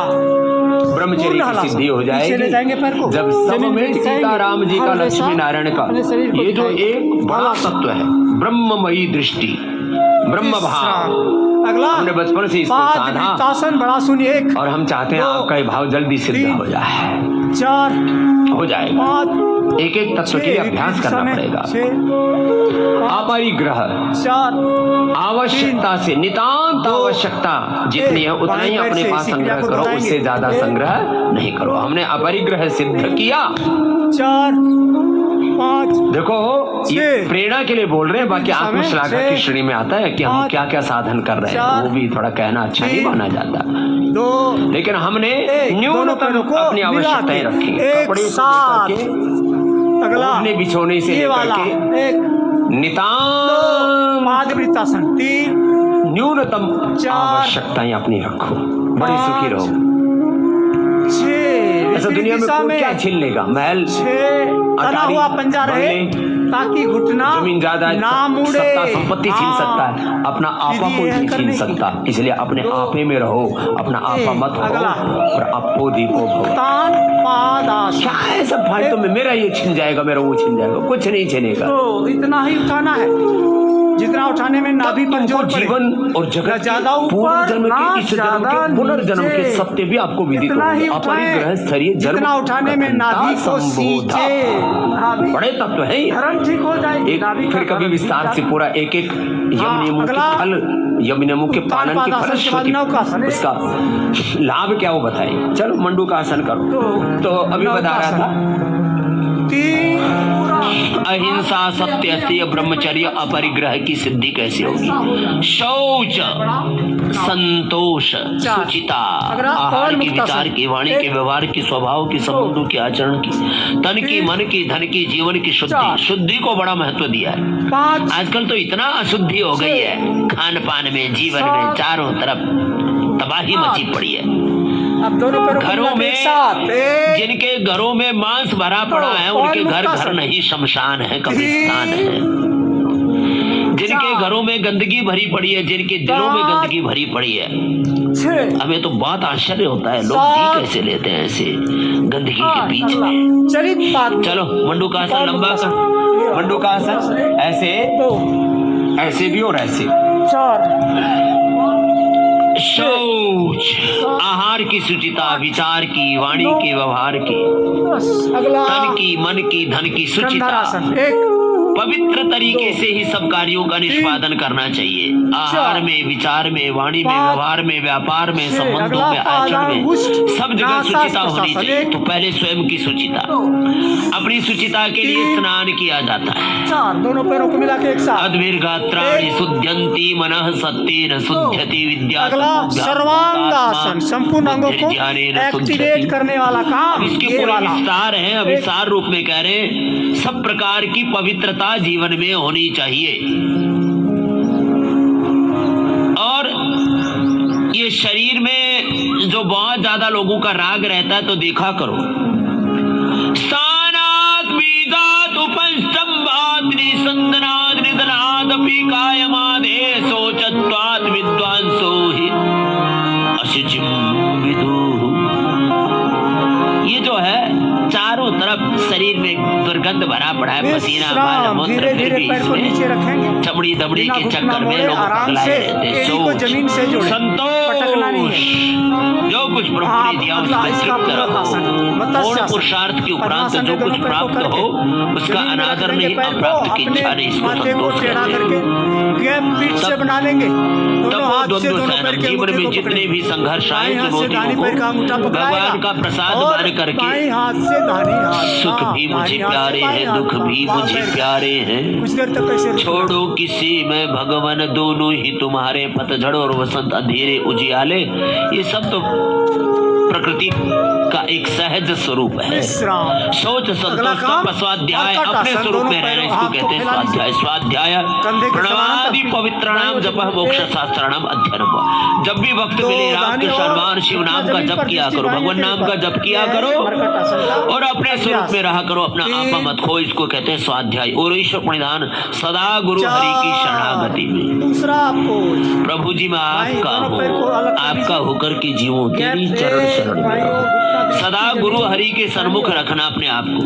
A: ब्रह्मचर्य की सिद्धि हो जाएगी जब सब में सीता राम जी का, लक्ष्मी नारायण का, ये जो एक बड़ा तत्व है ब्रह्ममयी दृष्टि, ब्रह्म भाव।
B: अगला
A: हमने बचपन से इसको साधा,
B: बड़ा सुनिए,
A: और हम चाहते हैं आपका ये भाव जल्दी सिद्ध हो जाए।
B: 4
A: हो जाएगा।
B: 5
A: एक एक तत्व के लिए अभ्यास करना पड़ेगा। अपरिग्रह,
B: 4
A: आवश्यकता से, नितांत आवश्यकता जितनी है उतना ही अपने पास संग्रह करो, उससे ज्यादा संग्रह नहीं करो। हमने अपरिग्रह सिद्ध किया।
B: 4 5
A: देखो ये प्रेरणा के लिए बोल रहे हैं, बाकी आत्मश्लाघा की श्रेणी में आता है कि हम क्या क्या साधन कर रहे हैं, वो भी थोड़ा कहना अच्छा नहीं माना जाता।
B: 2
A: लेकिन हमने न्यूनतम अपनी आवश्यकताएं रखी, कपड़े से लेकर के,
B: अगला
A: बिछोने से लेकर के,
B: नितांत
A: 3 न्यूनतम
B: 4
A: आवश्यकताएं अपनी रखो, बड़े सुखी रहो।
B: 6
A: ऐसा दुनिया में कोई क्या छीन लेगा? महल,
B: 6 तना हुआ पंजा रहे ताकि घुटना
A: जमीन जायदाद,
B: ना मुड़े,
A: सत्ता संपत्ति छीन सकता है, अपना आपा कोई नहीं छीन सकता। इसलिए अपने आपे में रहो, अपना आपा मत हो और आपो दीपो भव।
B: तान पादास
A: क्या है सब फालतू में? मेरा ये छिन जाएगा, मेरा वो छिन जाएगा, कुछ नहीं छिनेगा।
B: तो इतना ही उठाना है जितना उठाने में नाभि पर जोर पड़े।
A: जीवन और जगत
B: ज्यादा
A: पूर्व जन्म
B: ऊपर
A: के, इस जन्म के, पुनर्जन्म के सत्य भी आपको विदित होंगे। अपरिग्रह स्तरीय जन्म
B: जितना उठाने में नाभि को सींचे,
A: बड़े तत्व है।
B: धर्म ठीक हो जाएगी।
A: एक फिर कभी विस्तार से पूरा एक एक यम नियमों के फल, यम नियमों के पालन के फलश्रुति, उसका लाभ क्या वो बताए। चलो मंडू का आसन करो। तो अभी बता रहा था अहिंसा, सत्य, अस्तेय, ब्रह्मचर्य, अपरिग्रह की सिद्धि कैसे होगी? शौच, संतोष, सुचिता, आहार की, विचार की, वाणी के, व्यवहार की, स्वभाव की, संबंधों की, आचरण की, तन की, मन की, धन की, जीवन की शुद्धि। शुद्धि को बड़ा महत्व दिया है। आजकल तो इतना अशुद्धि हो गई है, खान पान में, जीवन में, चारों तरफ तबाही मची पड़ी है।
B: अब दोनों
A: घरों में, जिनके घरों में मांस भरा पड़ा है, उनके घर घर नहीं शमशान है, कब्रिस्तान है। जिनके घरों में गंदगी भरी पड़ी है, जिनके दिलों में गंदगी भरी पड़ी है, हमें तो बहुत आश्चर्य होता है, लोग जी कैसे लेते हैं ऐसे गंदगी के बीच में। चलो मंडू का आसन लंबा कर, मंडू का आसन ऐसे, ऐसे भी और ऐसे। शौच, आहार की शुचिता, विचार की, वाणी की, व्यवहार की, तन की, मन की, धन की शुचिता। पवित्र तरीके से ही सब कार्यों का निष्पादन करना चाहिए। आहार में, विचार में, वाणी में, व्यवहार में, व्यापार में, संबंधों में, आचरण में, सब जगह शुचिता होनी चाहिए। तो पहले स्वयं की शुचिता, अपनी शुचिता के लिए स्नान किया जाता है।
B: दोनों पैरों को मिला के एक साथ।
A: अद्भिर्गात्राणि शुद्ध्यन्ति मनः सत्तेन शुद्ध्यति विद्या।
B: सर्वांगासन, संपूर्ण अंगों को एक्टिवेट करने वाला काम।
A: इसके पूरे विस्तार है, अभिसार रूप में कह रहे हैं, सब प्रकार की पवित्रता जीवन में होनी चाहिए। और ये शरीर में जो बहुत ज्यादा लोगों का राग रहता है, तो देखा करो, स्थानात् बीजात् उपस्तंभात् निसंदनात् निधनात् अपि कायमादेशो चत्वात् विद्वांसो हि अशुचिं विदुः। ये जो है चारों तरफ शरीर में दुर्गंध भरा पड़ा है, पसीना, बाल मूत्र, फिर भी इसमें चमड़ी दमड़ी के चक्कर में लोग पगलाए रहते हैं। संतोष, जो कुछ प्रभु ने दिया उसमें तृप्त रहो। पूर्ण पुरुषार्थ के उपरांत जो कुछ प्राप्त हो उसका अनादर नहीं, अप्राप्त की इच्छा नहीं, इसको संतोष कहते हैं। जीवन में जितने भी संघर्ष आए, भगवान का प्रसाद मान करके, सुख भी मुझे प्यारे हैं, दुख भी मुझे प्यारे हैं, छोड़ो किसी में भगवान, दोनों ही तुम्हारे, पतझड़ और वसंत, अंधेरे उजियाले, ये सब तो प्रकृति का एक सहज स्वरूप है। सोच, संतोष का स्वाध्याय, अपने स्वरूप में रहना, इसको कहते हैं स्वाध्याय। स्वाध्याय प्रणवादि पवित्रनाम जप मोक्ष शास्त्रनाम अध्ययनम। जब भी वक्त मिले राम के हनुमान शिव नाम का जप किया करो, भगवान नाम का जप किया करो और अपने स्वरूप में रहा करो, अपना आपा मत खो, इसको कहते हैं स्वाध्याय। और ईश्वर प्रणिधान सदा गुरु हरि की शरणागति में। प्रभु जी मैं आपका हूँ, आपका होकर के जीवों, तेरी चरण शरण में। सदा गुरु हरि के सन्मुख रखना अपने आप को।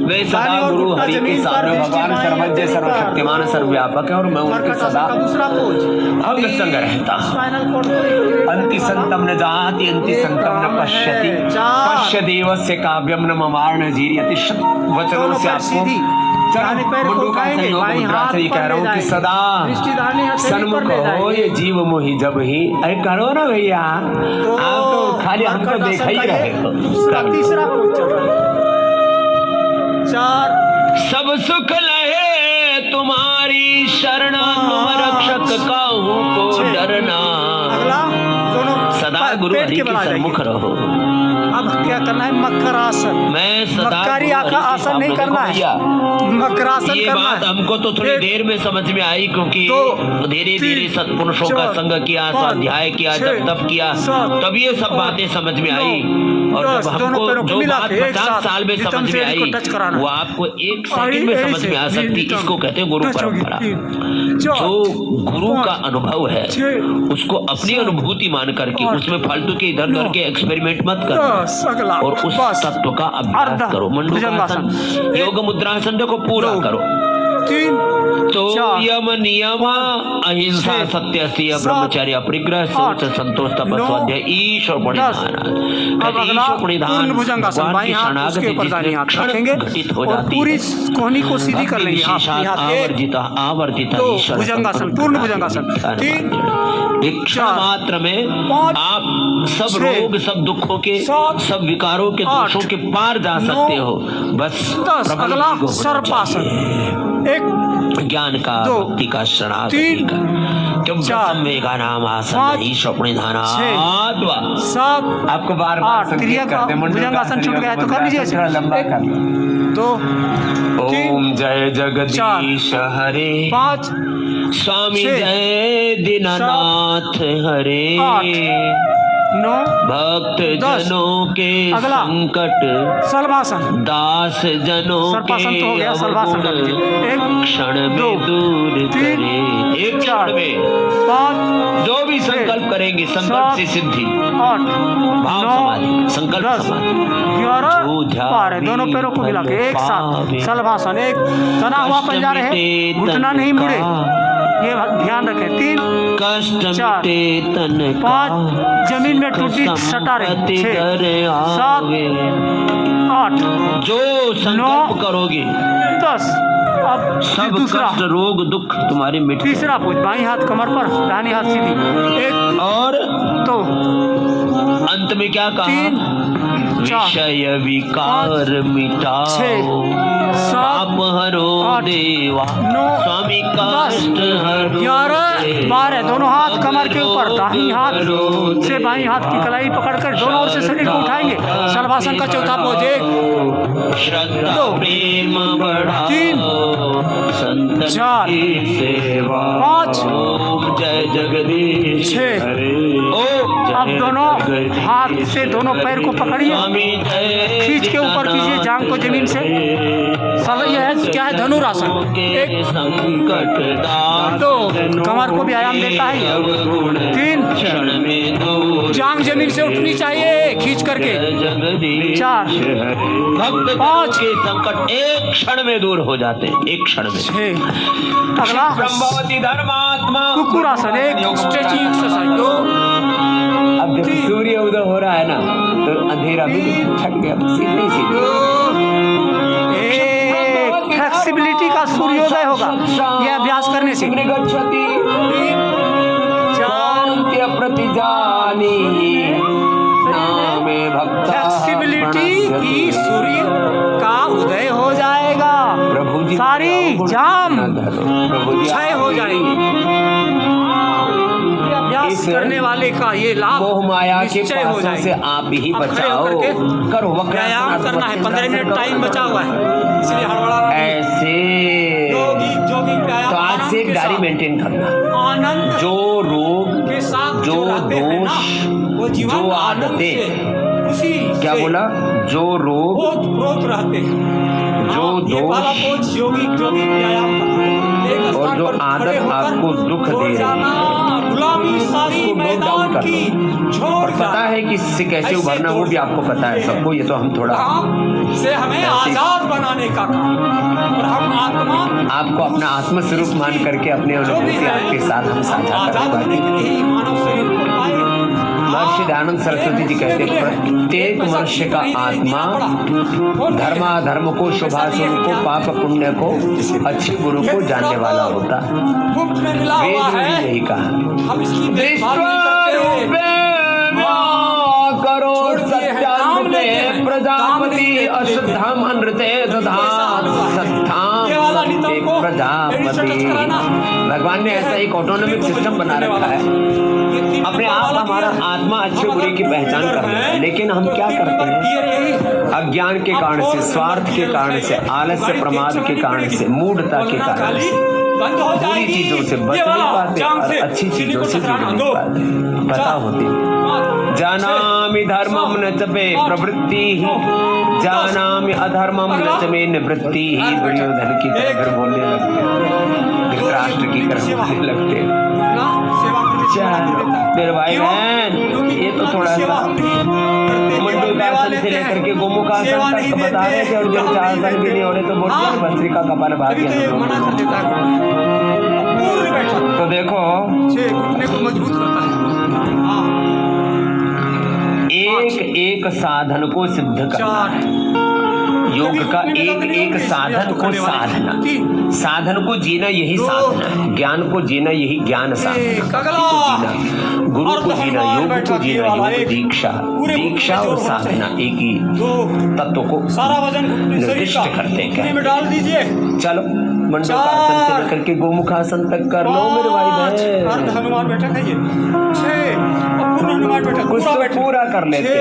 A: वे सदा गुरु हरि के सामने, भगवान सर्वज्ञ सर्वशक्तिमान सर्वव्यापक है और मैं उनके सदा अंग संग रहता हूँ। अंति संतम न जाति, अंति संतम न पश्यति, पश्य देवस्य काव्यम न ममार्ण जीर्यति। वचनों से आपको मुंडू का संयोग मुद्रा से ही कह रहा हूँ कि सदा सन्मुख हो ये जीव मोहि जब ही। अरे करो ना भैया, आप तो खाली हमको देखा ही रहे हो।
B: तीसरा
A: सब सुख लहे तुम्हारी शरण, तुम रक्षक काहू को डरना। सदा गुरु हरि के सन्मुख रहो,
B: अब क्या करना है? मकरासन।
A: मैं सदा
B: मक्कारी आका आसन नहीं करना है, मकरासन
A: ये
B: करना
A: बात
B: है।
A: हमको तो थोड़ी
B: एक,
A: देर में समझ में आई, क्योंकि
B: दो,
A: धीरे धीरे
B: तीन,
A: सत्पुरुषों का
B: चार,
A: संग किया,
B: पाँच,
A: स्वाध्याय किया,
B: छः,
A: जब तब किया,
B: सात,
A: तब ये सब
B: आठ,
A: बातें समझ में आई। और
B: दस,
A: जब
B: दोनों
A: हमको
B: पैरों को
A: जो
B: मिला
A: बात
B: के एक
A: 50
B: साथ
A: साल में
B: रिदम
A: समझ में
B: सेरी को
A: आई,
B: टच कराना।
A: वो आपको एक सेकंड में समझ में आ सकती। इसको कहते हैं गुरु परंपरा। जो गुरु का अनुभव है उसको अपनी अनुभूति मान करके उसमें फालतू के इधर उधर के एक्सपेरिमेंट मत करो, और उस तत्व का अभ्यास करो। मंडूकासन, योग मुद्रासन को पूरा करो। तो यम नियम अहिंसा सत्य अस्त्य ब्रह्मचर्य अपरिग्रह शौच संतोष तपस्वाध्याय ईश्वर परिधान
B: भुजंगासन, बाईं हाथ उसके ऊपर दाहिनी हाथ रखेंगे और पूरी कोहनी को सीधी कर लेंगे।
A: आवर्जित आवर्जित
B: तो भुजंगासन, पूर्ण भुजंगासन। 3
A: एक क्षण मात्र में आप सब रोग, सब दुखों के, सब विकारों के, दोषों के पार जा सकते हो। बस
B: 10 अगला सर्पासन। 1
A: ज्ञान का, भक्ति का, शरणागति का, मेघा नाम आसन ईश्वर परिधान
B: 7
A: आपको बार बार
B: क्रिया का भुजंगासन छूट गया तो कर लीजिए।
A: लंबा कर
B: दो,
A: ओम जय जगदीश हरे
B: 5
A: स्वामी जय दीननाथ हरे
B: 9
A: भक्त जनों के
B: अगला
A: संकट
B: सलभासन।
A: दास जनों
B: सर्पासन तो हो गया, सलभासन कर लीजिए। 1
A: क्षण में दूर करे, एक क्षण में
B: 5
A: जो भी संकल्प करेंगे संकल्प से सिद्धि।
B: 8
A: भाव समाधि, संकल्प समाधि।
B: 11 12 दोनों पैरों को मिला के एक साथ सलभासन। 1 तना हुआ पंजा रहे, घुटना नहीं मुड़े, ये ध्यान रखें। 3
A: कष्ट
B: 4 5 जमीन में टूटी सटा रहे। 6 7 8
A: जो संकल्प करोगे
B: 10 अब
A: सब
B: दूसरा
A: कष्ट रोग दुख तुम्हारे मिट।
B: तीसरा पोज, बाईं हाथ कमर पर, दाहिनी हाथ सीधी। 1
A: और
B: तो
A: अंत में क्या कहा?
B: 3 4
A: विषय विकार मिटाओ,
B: 6 7
A: हरो देवा
B: 9
A: स्वामी कष्ट हरो
B: 11 12 दोनों हाथ कमर के ऊपर, दाहिनी हाथ से बाईं हाथ की कलाई पकड़कर दोनों ओर से शरीर को उठाएंगे। सलभासन का चौथा पोज। 1
A: श्रद्धा
B: 2
A: प्रेम बढ़ाओ
B: 3
A: संत
B: 4
A: सेवा
B: 5
A: जय जगदीश
B: 6
A: हरे।
B: अब दोनों हाथ से दोनों पैर को पकड़िए, खींच के ऊपर कीजिए जांग को जमीन से। यह है क्या है? धनुरासन। 1 2 कमर को व्यायाम देता है। 3 जांग जमीन से उठनी चाहिए खींच करके। 4 5
A: के संकट एक क्षण में दूर हो जाते, एक क्षण में।
B: 6 अगला
A: ब्रह्मवती धर्मात्मा
B: कुकुरासन। 1 स्ट्रेचिंग एक्सरसाइज। 2
A: अब जब सूर्य उदय हो रहा है ना तो अंधेरा भी छट गया, सीधी सीधी।
B: फ्लेक्सिबिलिटी का सूर्योदय होगा यह अभ्यास करने से। 4
A: प्रतिजानी नामे भक्ता
B: फ्लेक्सिबिलिटी की सूर्य का उदय हो जाएगा,
A: प्रभु जी
B: सारी जाम क्षय हो जाएगी। अभ्यास करने वाले का ये लाभ
A: मोह माया के
B: निश्चय हो
A: पासों
B: जाएगा।
A: से आप ही बचाओ। करो
B: व्यायाम करना है, 15 मिनट टाइम बचा हुआ है, इसलिए हड़बड़ा
A: ऐसे।
B: जोगिंग व्यायाम
A: तो आज से एक डायरी मेंटेन करना।
B: आनंद
A: जो रोग,
B: के साथ
A: जो दोष,
B: वो जीवन
A: जो आदतें,
B: खुशी
A: क्या बोला? जो रोग,
B: प्रोत रहते हैं,
A: जो दोष,
B: योगिक व्यायाम करना है।
A: और जो आदत आपको दुख दे रही है,
B: गुलामी सारी मैदान की छोड़
A: पता है कि इससे कैसे उभरना, वो भी आपको पता है सबको। ये तो हम थोड़ा
B: से हमें आजाद बनाने का काम, और हम आत्मा
A: आपको अपना आत्म स्वरूप मान करके अपने अनुभूति आपके साथ हम साझा करते हैं।
B: मानव शरीर को पाए।
A: महर्षि दयानंद सरस्वती जी कहते हैं प्रत्येक मनुष्य का आत्मा धर्माधर्म को, शुभाशुभ को, पाप पुण्य को, अच्छे बुरे को जानने वाला होता है। वेद में भी यही कहा। करो सत्यान्ते प्रजापति अश्वत्थाम अनृते दधात सत्ताम। एक
B: को
A: प्रजापति। भगवान ने ऐसा एक ऑटोनॉमिक सिस्टम बना रखा है। अपने आप हमारा आत्मा अच्छे बुरे की पहचान कर लेता है, लेकिन हम क्या करते हैं? अज्ञान के कारण से, स्वार्थ के कारण से, आलस्य प्रमाद के कारण से, मूढ़ता के कारण से बुरी चीजों से बच नहीं पाते और अच्छी चीजों से जुड़ नहीं पाते। पता होती जानामि धर्मम न च मे प्रवृत्ति ही, जानामि अधर्मम न च मे निवृत्ति ही। दुर्योधन की तरह फिर बोलने लगते, धृतराष्ट्र की तरह बोलने लगते। मेरे भाई बहन, ये तो थोड़ा सा मंडूकासन से लेकर के गोमुखासन तक बता रहे थे, और जब चार भी नहीं हो रहे तो बोलते हैं भस्त्रिका कपाल भाती है। तो देखो
B: मजबूत करता है।
A: एक एक साधन को सिद्ध करना, योग का एक एक साधन को साधना, साधन को जीना यही साधना है, ज्ञान को जीना यही ज्ञान साधना, को जीना गुरु को जीना, योग को जीना योग दीक्षा, दीक्षा और साधना एक ही तत्व को
B: सारा वजन
A: निर्दिष्ट करते हैं।
B: डाल दीजिए।
A: चलो मंडूकासन से लेकर के गोमुखासन तक कर लो मेरे भाई बहन।
B: हनुमान बैठक है ये, हनुमान बैठक
A: कुछ तो पूरा कर लेते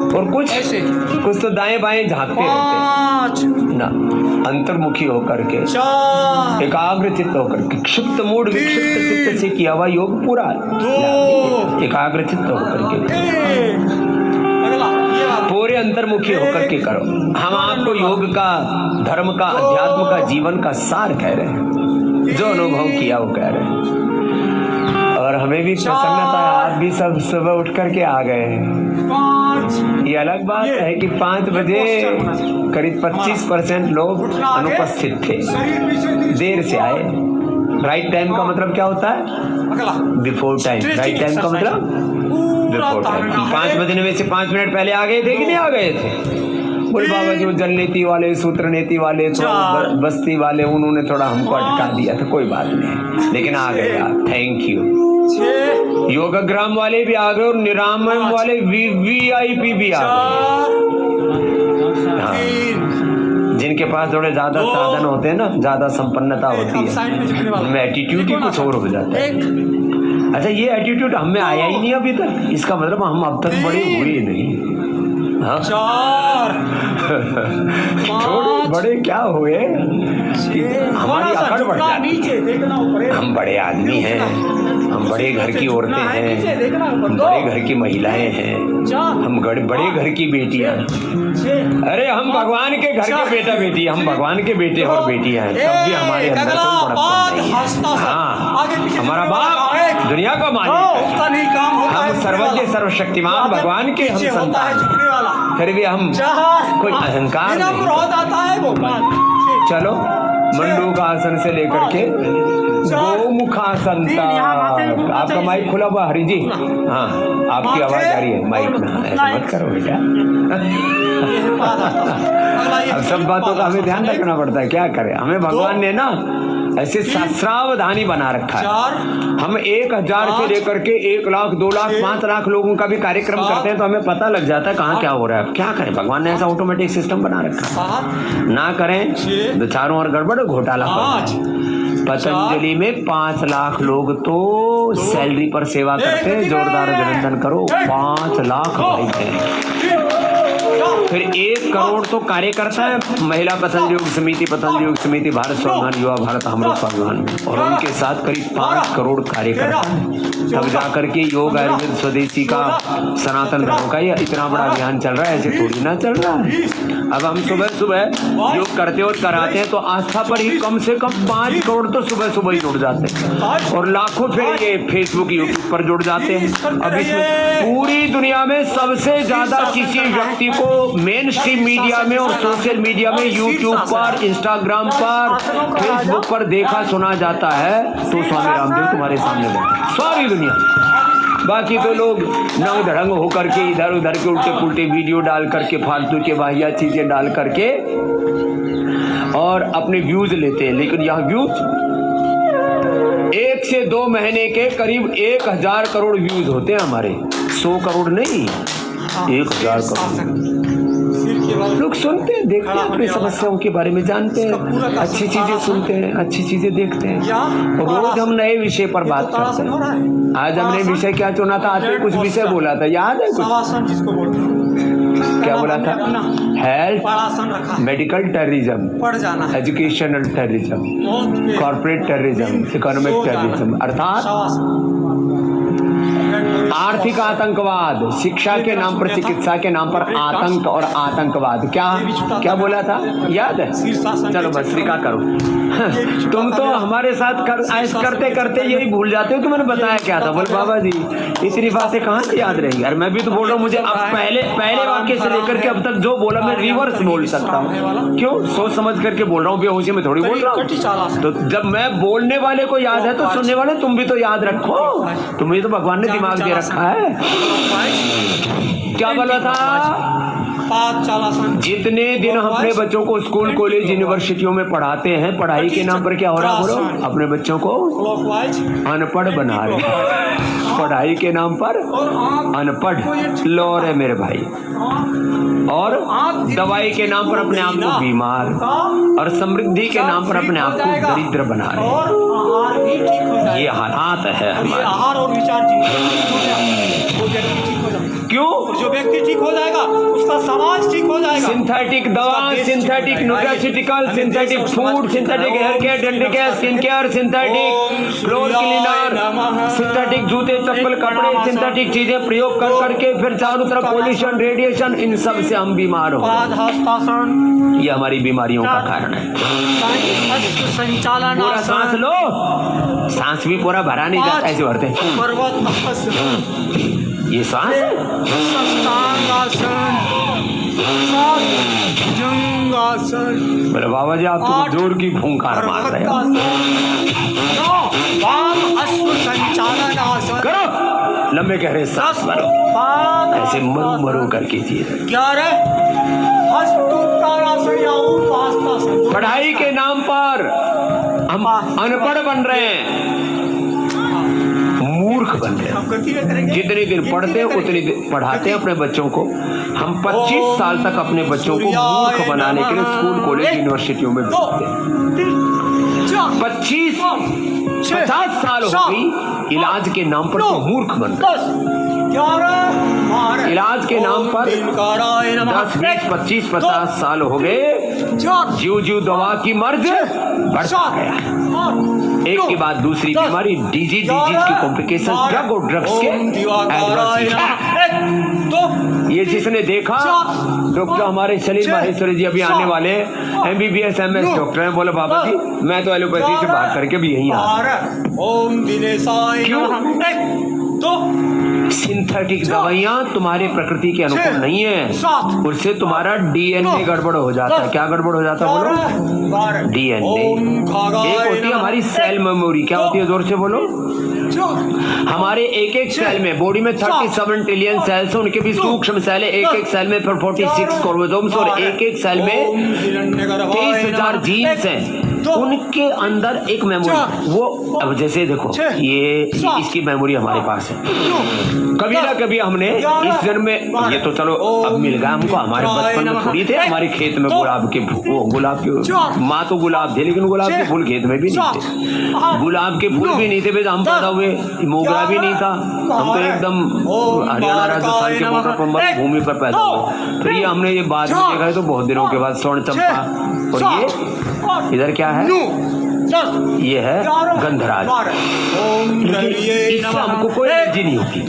A: और कुछ तो दाएं बाएं झांकते रहते ना, अंतर्मुखी होकर के, एकाग्र चित्त होकर के, क्षिप्त मूड विक्षिप्त चित्त से किया हुआ योग पूरा एकाग्र चित्त होकर के पूरे अंतर्मुखी होकर के करो। हम आपको योग का, धर्म का, अध्यात्म का, जीवन का सार कह रहे हैं, जो अनुभव किया वो कह रहे हैं। और हमें भी प्रसन्नता है, आप भी सब सुबह उठ करके आ गए हैं। ये अलग बात है कि 5 बजे करीब 25% लोग अनुपस्थित थे, देर से आए। राइट टाइम का मतलब क्या होता है? Before time. राइट टाइम का मतलब बिफोर टाइम। 5 बजने में से 5 मिनट पहले आ गए थे कि नहीं आ गए थे? बोले बाबा जो जल नीति वाले, सूत्र नीति वाले, बस्ती वाले, उन्होंने थोड़ा हमको अटका दिया था, कोई बात नहीं, लेकिन आ गए आप, थैंक यू। योगग्राम वाले भी आ गए और निरामम वाले VIP भी आ गए। हाँ, जिनके पास थोड़े ज्यादा साधन होते हैं ना, ज्यादा संपन्नता होती है, उनमें एटीट्यूड ही कुछ और हो जाता है। अच्छा, ये एटीट्यूड हमें आया ही नहीं अभी तक, इसका मतलब हम अब तक बड़े हुए नहीं। हाँ? थोड़े बड़े क्या हुए, हमारी अकड़ बढ़ जाती। हम बड़े आदमी हैं, हम बड़े घर की औरतें हैं, हम बड़े घर की महिलाएं हैं, हम बड़े घर की बेटियां। अरे हम भगवान के घर के बेटा बेटी, हम भगवान के बेटे और बेटियां हैं, तब भी हमारे अंदर कोई बड़प्पन नहीं है। हाँ, हमारा बाप दुनिया का मालिक है, हम सर्वज्ञ सर्वशक्तिमान भगवान के हम संतान, फिर भी हम कोई अहंकार नहीं। चलो मंडूकासन से लेकर के गोमुखासन तक। आपका माइक खुला हुआ हरि जी? हाँ, आपकी आवाज आ रही है माइक में, ऐसा मत करो बेटा। अब सब बातों का हमें ध्यान रखना पड़ता है, क्या करें, हमें भगवान ने ना ऐसे शास्त्रावधानी बना रखा है। हम 1000 से लेकर के 1 लाख, 2 लाख, 5 लाख लोगों का भी कार्यक्रम करते हैं तो हमें पता लग जाता है कहाँ क्या हो रहा है। क्या करें, भगवान ने ऐसा ऑटोमेटिक सिस्टम बना रखा है, ना करें तो चारों ओर गड़बड़ घोटाला। पतंजलि में 5 लाख लोग तो सैलरी पर सेवा करते हैं, जोरदार अभिनंदन करो। 5 लाख भाई हैं, फिर 1 करोड़ तो कार्यकर्ता है, महिला पतंजलि योग समिति, पतंजलि योग समिति, भारत स्वाभिमान, युवा भारत, अमृत स्वाभिमान, और उनके साथ करीब 5 करोड़ कार्यकर्ता हैं। तब जाकर के योग आयुर्वेद स्वदेशी का, सनातन धर्म का ये इतना बड़ा अभियान चल रहा है, ऐसे थोड़ी ना चल रहा है। अब हम सुबह सुबह योग करते और कराते हैं तो आस्था पर ही कम से कम 5 करोड़ तो सुबह सुबह ही जुड़ जाते हैं, और लाखों फिर ये फेसबुक यूट्यूब पर जुड़ जाते हैं। अब इसमें पूरी दुनिया में सबसे ज्यादा किसी व्यक्ति को मेन स्ट्रीम मीडिया में और सोशल मीडिया में, यूट्यूब पर, इंस्टाग्राम पर, फेसबुक पर देखा सुना जाता है तो स्वामी रामदेव तुम्हारे सामने बैठे, सारी दुनिया। बाकी तो लोग नंग धड़ंग होकर के इधर उधर के उल्टे पुल्टे वीडियो डाल करके, फालतू के वाहियात चीजें डाल करके और अपने व्यूज लेते हैं। लेकिन यहाँ व्यूज 1 से 2 महीने के करीब 1000 करोड़ व्यूज होते हैं हमारे, 100 करोड़ नहीं, 1000 करोड़।
B: केवल
A: लोग सुनते हैं, देखते हैं, अपनी समस्याओं के बारे में जानते हैं, अच्छी चीजें सुनते हैं, अच्छी चीजें देखते हैं।
B: या
A: रोज हम नए विषय पर बात करते
B: हो रहा
A: हैं।
B: है।
A: आज हमने विषय क्या चुना था? आज भी कुछ विषय बोला था, याद है कुछ?
B: शवासन जिसको बोलते हैं,
A: क्या बोला था? हेल्थ,
B: पढ़ासन रखा है,
A: मेडिकल टेररिज्म,
B: पढ़ जाना है,
A: एजुकेशनल टेररिज्म,
B: मौत पे
A: कॉर्पोरेट टेररिज्म, इकोनॉमिक
B: सो जाना है।
A: टेररिज्म, अर्थात
B: शवासन।
A: आर्थिक आतंकवाद, शिक्षा के नाम पर, चिकित्सा के नाम पर आतंक और आतंकवाद। क्या बोला था? याद है? चलो बस स्वीका करो। तुम तो हमारे साथ करते करते यही भूल जाते हो कि मैंने बताया क्या था। बोले बाबा जी इतनी बातें कहाँ से याद रहेंगी? यार मैं भी तो बोल रहा हूँ, मुझे अब पहले वाक्य से लेकर के अब तक जो बोला मैं रिवर्स बोल सकता हूँ। क्यों? सोच समझ करके बोल रहा हूँ, बेहोशी में थोड़ी बोल रहा हूँ। तो जब मैं बोलने वाले को याद है तो सुनने वाले तुम भी तो याद रखो। तुम्हें तो भगवान ने दिमाग दे रखा है। क्या बोला था? जितने दिन हम अपने बच्चों को स्कूल, कॉलेज, यूनिवर्सिटियों में पढ़ाते हैं, पढ़ाई के नाम पर क्या हो रहा है? बोलो, अपने बच्चों को अनपढ़ बना रहे हैं। पढ़ाई के नाम पर अनपढ़ लोर है मेरे भाई, और दवाई के नाम पर अपने आप को बीमार, और समृद्धि के नाम पर अपने आप को दरिद्र बना रहे हैं। ये हालात है हमारे।
B: आहार और विचार
A: क्यों?
B: जो व्यक्ति ठीक हो जाएगा उसका समाज ठीक हो जाएगा।
A: सिंथेटिक दवा, synthetic nutraceutical, synthetic food, synthetic hair care, dental care, skin care, synthetic floor cleaner, synthetic जूते, चप्पल, कपड़े, सिंथेटिक चीजें प्रयोग कर करके फिर चारों तरफ पोल्यूशन, रेडिएशन, इन सब से हम बीमार हो गए। ये हमारी बीमारियों का कारण है।
B: संचालन,
A: पूरा सांस लो, सांस भी पूरा भरा नहीं जाता, ऐसे भरते हैं। ये सांस बोले बाबा जी आप तो जोर की फूंकार मार रहे हो। करो लंबे गहरे सांस भरो, ऐसे मरू मरू करके कीजिए। पढ़ाई के नाम पर हम अनपढ़ बन रहे हैं, मूर्ख बन रहे हैं। जितने दिन पढ़ते हैं उतने दिन पढ़ाते हैं अपने बच्चों को। हम 25 साल तक अपने बच्चों को मूर्ख बनाने के लिए स्कूल, कॉलेज, यूनिवर्सिटियों में भेजते हैं। 50 साल हो गई, इलाज के नाम पर तो मूर्ख बन रहे। इलाज के नाम पर 10, 20, 25, 50 साल हो गए, जीव दवा की मर्ज बढ़ता गया। एक के बाद दूसरी बीमारी, डिजीज की कॉम्प्लिकेशन, ड्रग और ड्रग्स के एडवर्स। ये जिसने देखा, डॉक्टर हमारे सलील माहेश्वरी जी अभी आने वाले MBBS MS डॉक्टर हैं। बोले बाबा जी मैं तो एलोपैथी से भाग करके भी यही आ। क्यों? सिंथेटिक दवाइयाँ तुम्हारे प्रकृति के अनुकूल नहीं है, उससे तुम्हारा DNA गड़बड़ हो जाता है। क्या गड़बड़ हो जाता है? बोलो। DNA एक होती है हमारी सेल मेमोरी। क्या होती है? जोर से बोलो। हमारे एक एक सेल में, बॉडी में 37 ट्रिलियन सेल्स हैं, उनके भी सूक्ष्म सेल है। एक एक सेल में 46 क्रोमोसोम्स और एक एक सेल में 23,000 जीन्स हैं। उनके अंदर एक मेमोरी, वो अब जैसे देखो ये इसकी मेमोरी हमारे पास है। कभी ना कभी हमने इस जन्म में, ये तो चलो अब मिल गया हमको, हमारे बचपन में थोड़ी थे। हमारे खेत में गुलाब के माँ तो गुलाब थे, लेकिन गुलाब के फूल खेत में भी नहीं थे। गुलाब के फूल भी नहीं थे, हम पैदा हुए, मोगरा भी नहीं था। हम तो एकदम हरियाणा राजस्थान के बॉर्डर पर भूमि पर पैदा हुए। फिर ये हमने ये बाद में देखा है तो बहुत दिनों के बाद स्वर्ण चंपा, और ये इधर क्या है? ये है गंधराज। इससे हमको कोई एलर्जी नहीं होती।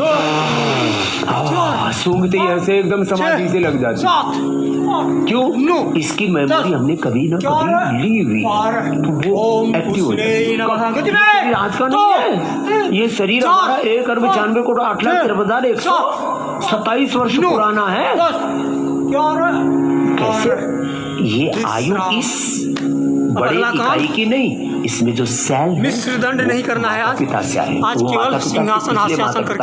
A: सूंघते ही ऐसे एकदम समाधि से लग जाती। क्यों? इसकी मेमोरी हमने कभी ना कभी ली हुई, तो वो एक्टिव हो जाती है। आज का नहीं है ये शरीर हमारा 1,98,8,13,127 वर्ष पुराना है। कैसे? ये आयु इस बड़े इकाई की नहीं, इसमें जो सेल
B: मिश्र दंड नहीं करना है। आज
A: पिता से आए,
B: आज केवल सिंहासन हास्यासन करके